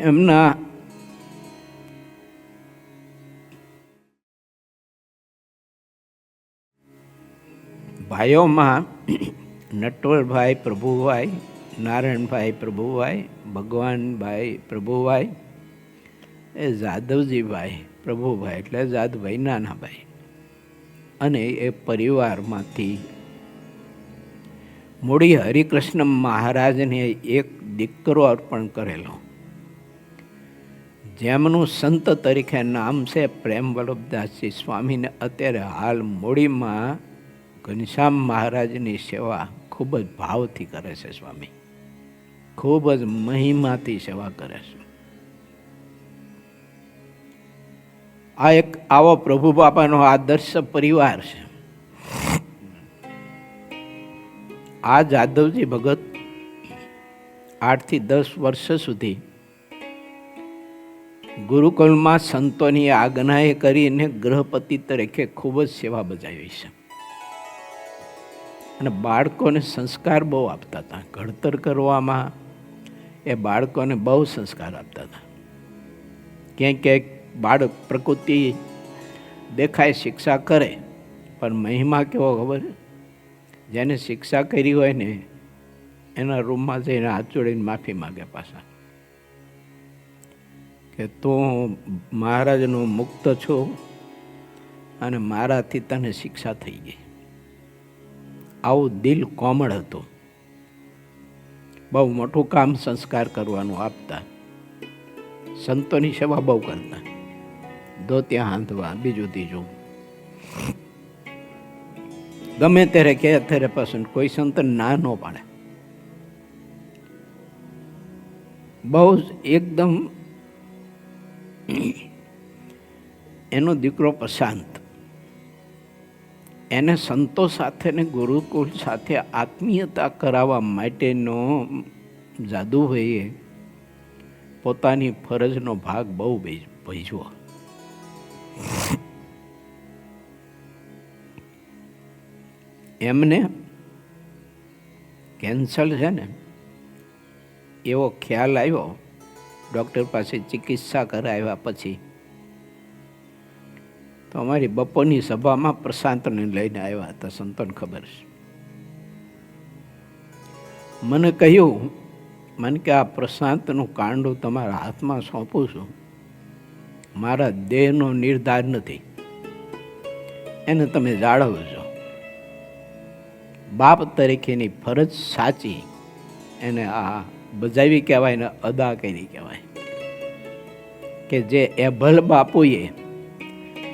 એમના ભાઈઓમાં નટવરભાઈ પ્રભુભાઈ, નારાયણભાઈ પ્રભુભાઈ, ભગવાનભાઈ પ્રભુભાઈ, એ જાદવજીભાઈ પ્રભુભાઈ એટલે જાદવભાઈ નાના ભાઈ, અને એ પરિવારમાંથી મૂળી હરિકૃષ્ણ મહારાજને એક દીકરો અર્પણ કરેલો, જેમનું સંત તરીકે નામ છે પ્રેમ વલ્લભદાસજી સ્વામીને. અત્યારે હાલ મૂળીમાં ઘનશ્યામ મહારાજની સેવા ખૂબ જ ભાવથી કરે છે સ્વામી, ખૂબ જ મહિમાથી સેવા કરે છે. આ એક આવો પ્રભુ બાપાનો આદર્શ પરિવાર છે. આ જાદવજી ભગત 8 થી 10 વર્ષ સુધી ગુરુકુળમાં સંતોની આજ્ઞાએ કરીને ગૃહપતિ તરીકે ખૂબ જ સેવા બજાવી છે. અને બાળકોને સંસ્કાર બહુ આપતા હતા. ઘડતર કરવામાં એ બાળકોને બહુ સંસ્કાર આપતા હતા. ક્યાંક ક્યાંક બાળક પ્રકૃતિ દેખાય શિક્ષા કરે, પણ મહિમા કેવો ખબર? જેને શિક્ષા કરી હોય ને એના રૂમમાં જઈને હાથ જોડીને માફી માગે પાછા, કે તું મહારાજનું મુક્ત છો અને મારાથી તને શિક્ષા થઈ ગઈ. આવું દિલ કોમળ હતું. બહુ મોટું કામ સંસ્કાર કરવાનું આપતા. સંતોની સેવા બહુ કરતા. ધોતિયા હાંધવા, બીજું ત્રીજું, ગમે ત્યારે કે અત્યારે પસંદ કોઈ સંત ના ન પાડે. બહુ એકદમ. એનો દીકરો પ્રશાંત, એને સંતો સાથે ને ગુરુકુળ સાથે આત્મીયતા કરાવવા માટેનો જાદુભાઈએ પોતાની ફરજનો ભાગ બહુ ભજવો. એમને કેન્સર છે ને એવો ખ્યાલ આવ્યો. ડૉક્ટર પાસે ચિકિત્સા કરાવ્યા પછી તો અમારી બપોરની સભામાં પ્રશાંતને લઈને આવ્યા હતા. સંતોને ખબર છે. મને કહ્યું, મને કે આ પ્રશાંતનું કાંડું તમારા હાથમાં સોંપું છું. મારા દેહનો નિર્ધાર નથી, એને તમે જાળવજો. બાપ તરીકેની ફરજ સાચી એને આ બજાવી કહેવાય ને અદા કરી કહેવાય. કે જે એભલ બાપુએ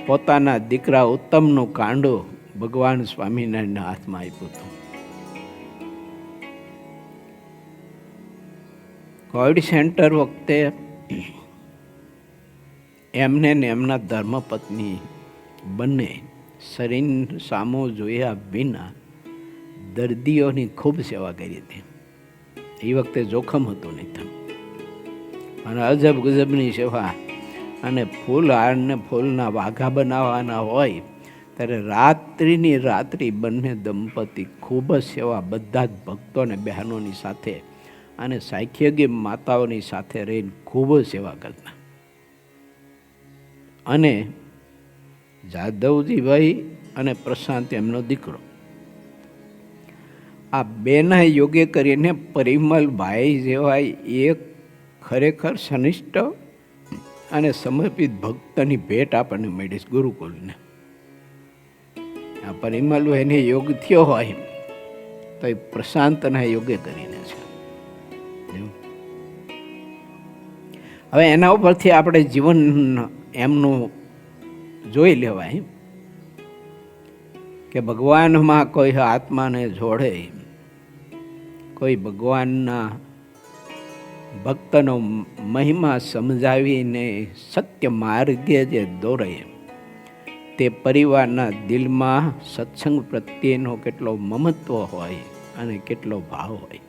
પોતાના દીકરા ઉત્તમનું કાંડું ભગવાન સ્વામિનારાયણના હાથમાં આપ્યું હતું. કોવિડ સેન્ટર વખતે એમને ને એમના ધર્મપત્ની બંને શરીર સામો જોયા વિના દર્દીઓની ખૂબ સેવા કરી હતી. એ વખતે જોખમ હતું નહીં, અને અજબ ગજબની સેવા. અને ફૂલ હારને ફૂલના વાઘા બનાવવાના હોય ત્યારે રાત્રિની રાત્રિ બંને દંપતી ખૂબ જ સેવા, બધા જ ભક્તોને બહેનોની સાથે અને સાખ્યગી માતાઓની સાથે રહીને ખૂબ જ સેવા કરતા. અને જાદવજીભાઈ અને પ્રશાંત એમનો દીકરો, આ બેના યોગ્ય કરીને પરિમલભાઈ જેવા એક ખરેખર સનિષ્ઠ અને સમર્પિત ભક્તની ભેટ આપણને મળી ગુરુકુળને. આ પરિમલભાઈને યોગ થયો હોય તો એ પ્રશાંતના યોગ્ય કરીને છે. હવે એના ઉપરથી આપણે જીવન એમનું જોઈ લેવાય કે ભગવાનમાં કોઈ આત્માને જોડે, કોઈ ભગવાનના ભક્તનો મહિમા સમજાવીને સત્ય માર્ગે જે દોરે, તે પરિવારના દિલમાં સત્સંગ પ્રત્યેનો કેટલો મમત્વ હોય અને કેટલો ભાવ હોય.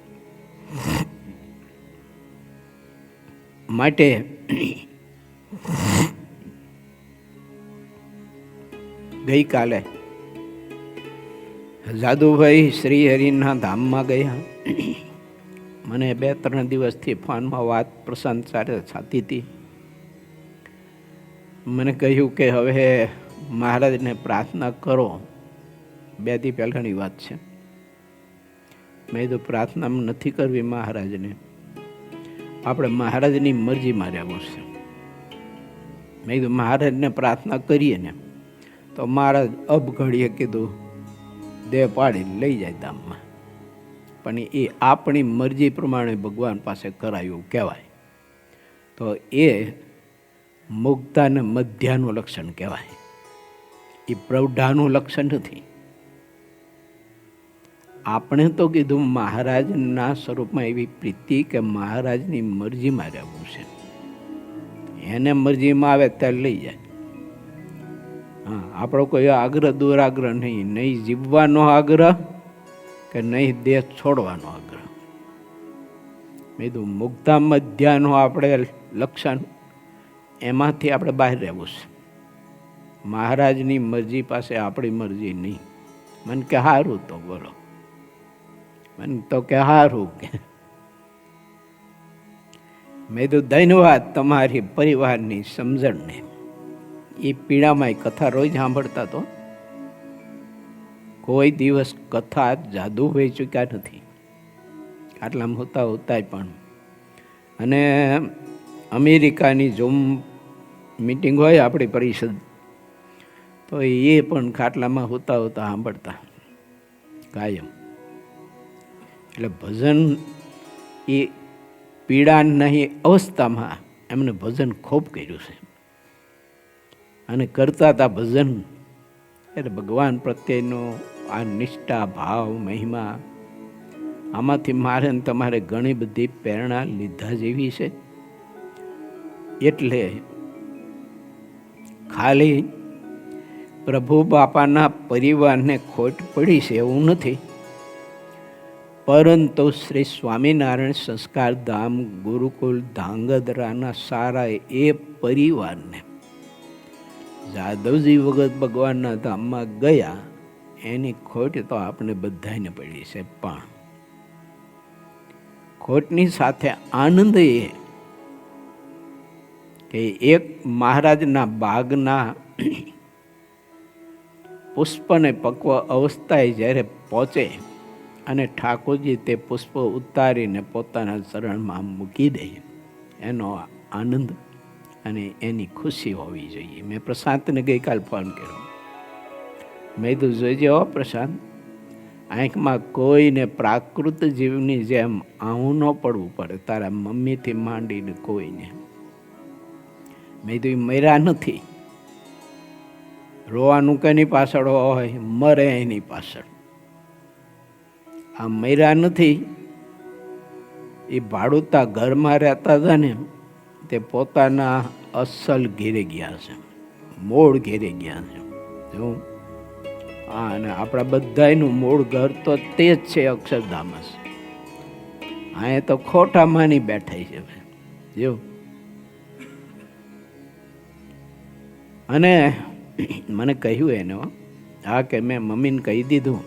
માટે ગઈકાલે જાદુભાઈ શ્રી હરિના ધામમાં ગયા. મને 2-3 દિવસથી ફોનમાં વાત પ્રશાંત સાથે થતી હતી. મને કહ્યું કે હવે મહારાજને પ્રાર્થના કરો. 2 દી પહેલાંની વાત છે. મેં તો પ્રાર્થના નથી કરવી મહારાજને, આપણે મહારાજની મરજીમાં રહેવું છે. મેં કીધું મહારાજને પ્રાર્થના કરીએ ને તો મારા અબઘડીએ કીધું દેહ પાડીને લઈ જાય ધામમાં. પણ એ આપણી મરજી પ્રમાણે ભગવાન પાસે કરાયું કહેવાય. તો એ મુગ્ધાને મધ્યાનું લક્ષણ કહેવાય, એ પ્રૌઢાનું લક્ષણ નથી. આપણે તો કીધું મહારાજના સ્વરૂપમાં એવી પ્રીતિ કે મહારાજની મરજીમાં રહેવું છે, એને મરજીમાં આવે ત્યારે લઈ જાય. હા, આપણો કોઈ આગ્રહ દુરાગ્રહ નહીં, નહીં જીવવાનો આગ્રહ કે નહીં દેહ છોડવાનો આગ્રહ. બીજું મુગ્ધા મધ્યાનું આપણે લક્ષણ, એમાંથી આપણે બહાર રહેવું છે. મહારાજની મરજી પાસે આપણી મરજી નહીં. મને કે હારું, તો બોલો, મને તો કે હારું કે. મેં તો ધન્યવાદ તમારી પરિવારની સમજણને. એ પીડામાં કથા રોજ સાંભળતા તો કોઈ દિવસ કથા જાદુ હોઈ ચૂક્યા નથી આટલામાં હોતા હોતાય પણ. અને અમેરિકાની ઝૂમ મીટિંગ હોય આપણી પરિષદ, તો એ પણ ખાટલામાં હોતા હોતા સાંભળતા કાયમ. એટલે ભજન એ પીડાની અવસ્થામાં એમને ભજન ખૂબ કર્યું છે. અને કરતા હતા ભજન એટલે ભગવાન પ્રત્યેનો આ નિષ્ઠા ભાવ મહિમા, આમાંથી મારે ને તમારે ઘણી બધી પ્રેરણા લીધા જેવી છે. એટલે ખાલી પ્રભુ બાપાના પરિવારને ખોટ પડી છે એવું નથી, પરંતુ શ્રી સ્વામિનારાયણ સંસ્કાર ધામ ગુરુકુલ ધાંગધ્રાના સારા એ પરિવારને જાદવજી વખત ભગવાનના ધામમાં ગયા એની ખોટ તો આપણે બધાને પડી છે. પણ ખોટની સાથે આનંદ એ કે એક મહારાજના બાગના પુષ્પને પક્વ અવસ્થાએ જ્યારે પહોંચે અને ઠાકોરજી તે પુષ્પ ઉતારીને પોતાના ચરણમાં મૂકી દે, એનો આનંદ અને એની ખુશી હોવી જોઈએ. મેં પ્રશાંતને ગઈકાલ ફોન કર્યો, મેં તો જોઈજો પ્રશાંત, આંખમાં કોઈને પ્રાકૃત જીવની જેમ આવું ન પડવું પડે, તારા મમ્મીથી માંડીને કોઈને. મેં તો મર્યા નથી, રોવાનું કેની પાછળ હોય, મરે એની પાછળ. આ મર્યા નથી, એ ભાડુતા ઘરમાં રહેતા હતા ને તે પોતાના અસલ ઘેરે ગયા છે, મૂળ ઘેરે ગયા છે. જો હા, અને આપણા બધાનું મૂળ ઘર તો તે જ છે, અક્ષરધામ જ. અહીંયા તો ખોટા માની બેઠા છે જો. અને મને કહ્યું એને, હા કે મેં મમ્મીને કહી દીધું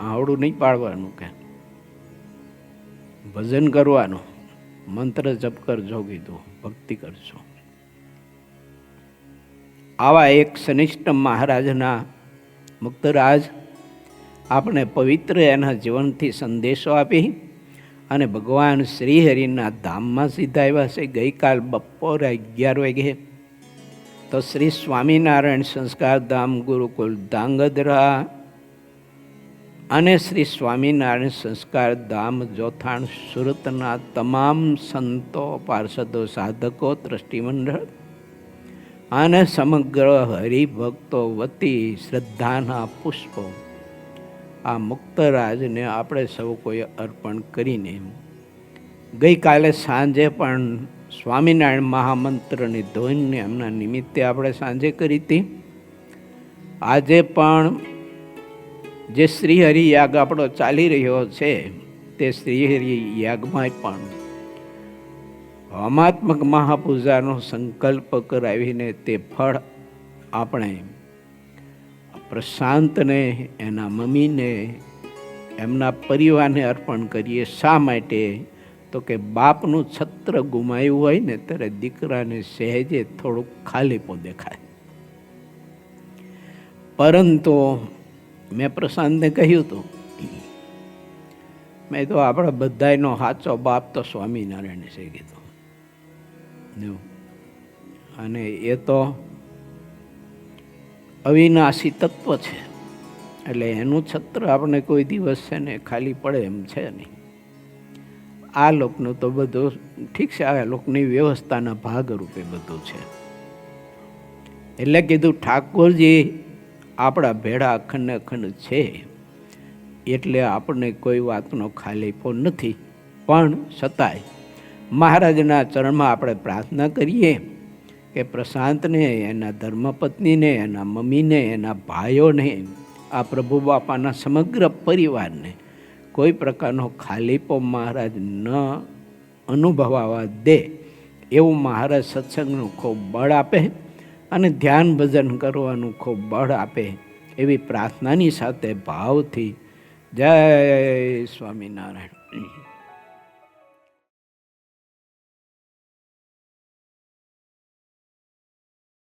આવડું નહીં પાડવાનું, કે ભજન કરવાનું, મંત્ર જપ કરજો, કીધું ભક્તિ કરજો. આવા એક સનિષ્ઠ મહારાજના મુક્તરાજ આપણે પવિત્ર એના જીવનથી સંદેશો આપી અને ભગવાન શ્રીહરિના ધામમાં સીધા આવ્યા છે. ગઈકાલ બપોરે 11 વાગે તો શ્રી સ્વામિનારાયણ સંસ્કાર ધામ ગુરુકુલ ધાંગધ્રા અને શ્રી સ્વામિનારાયણ સંસ્કાર ધામ જોથાણ સુરતના તમામ સંતો, પાર્ષદો, સાધકો, ટ્રસ્ટીમંડળ અને સમગ્ર હરિભક્તો વતી શ્રદ્ધાના પુષ્પો આ મુક્તરાજને આપણે સૌ કોઈ અર્પણ કરીને ગઈકાલે સાંજે પણ સ્વામિનારાયણ મહામંત્રની ધોઈને એમના નિમિત્તે આપણે સાંજે કરી હતી. આજે પણ જે શ્રીહરિ યાગ આપણો ચાલી રહ્યો છે તે શ્રીહરિ યાગમાં પણ હોમાત્મક મહાપૂજાનો સંકલ્પ કરાવીને તે ફળ આપણે પ્રશાંતને, એના મમ્મીને, એમના પરિવારને અર્પણ કરીએ. શા માટે? તો કે બાપનું છત્ર ગુમાયું હોય ને ત્યારે દીકરાને સહેજે થોડુંક ખાલીપો દેખાય. પરંતુ મેં પ્રશાંતને કહ્યું હતું, મેં તો આપણા બધાનો સાચો બાપ તો સ્વામિનારાયણ છે કીધું. અને એ તો અવિનાશી તત્વ છે, એટલે એનું છત્ર આપણે કોઈ દિવસ છે ને ખાલી પડે એમ છે નહીં. આ લોકનું તો બધું ઠીક છે, આ લોકની વ્યવસ્થાના ભાગરૂપે બધું છે. એટલે કીધું ઠાકોરજી આપણા ભેળા અખંડ અખંડ છે, એટલે આપણને કોઈ વાતનો ખાલીપો નથી. પણ છતાંય મહારાજના ચરણમાં આપણે પ્રાર્થના કરીએ કે પ્રશાંતને, એના ધર્મપત્નીને, એના મમ્મીને, એના ભાઈઓને, આ પ્રભુ બાપાના સમગ્ર પરિવારને કોઈ પ્રકારનો ખાલીપો મહારાજ ન અનુભવવા દે, એવું મહારાજ સત્સંગનું ખૂબ બળ આપે અને ધ્યાન ભજન કરવાનું ખૂબ બળ આપે, એવી પ્રાર્થનાની સાથે ભાવથી જય સ્વામિનારાયણ.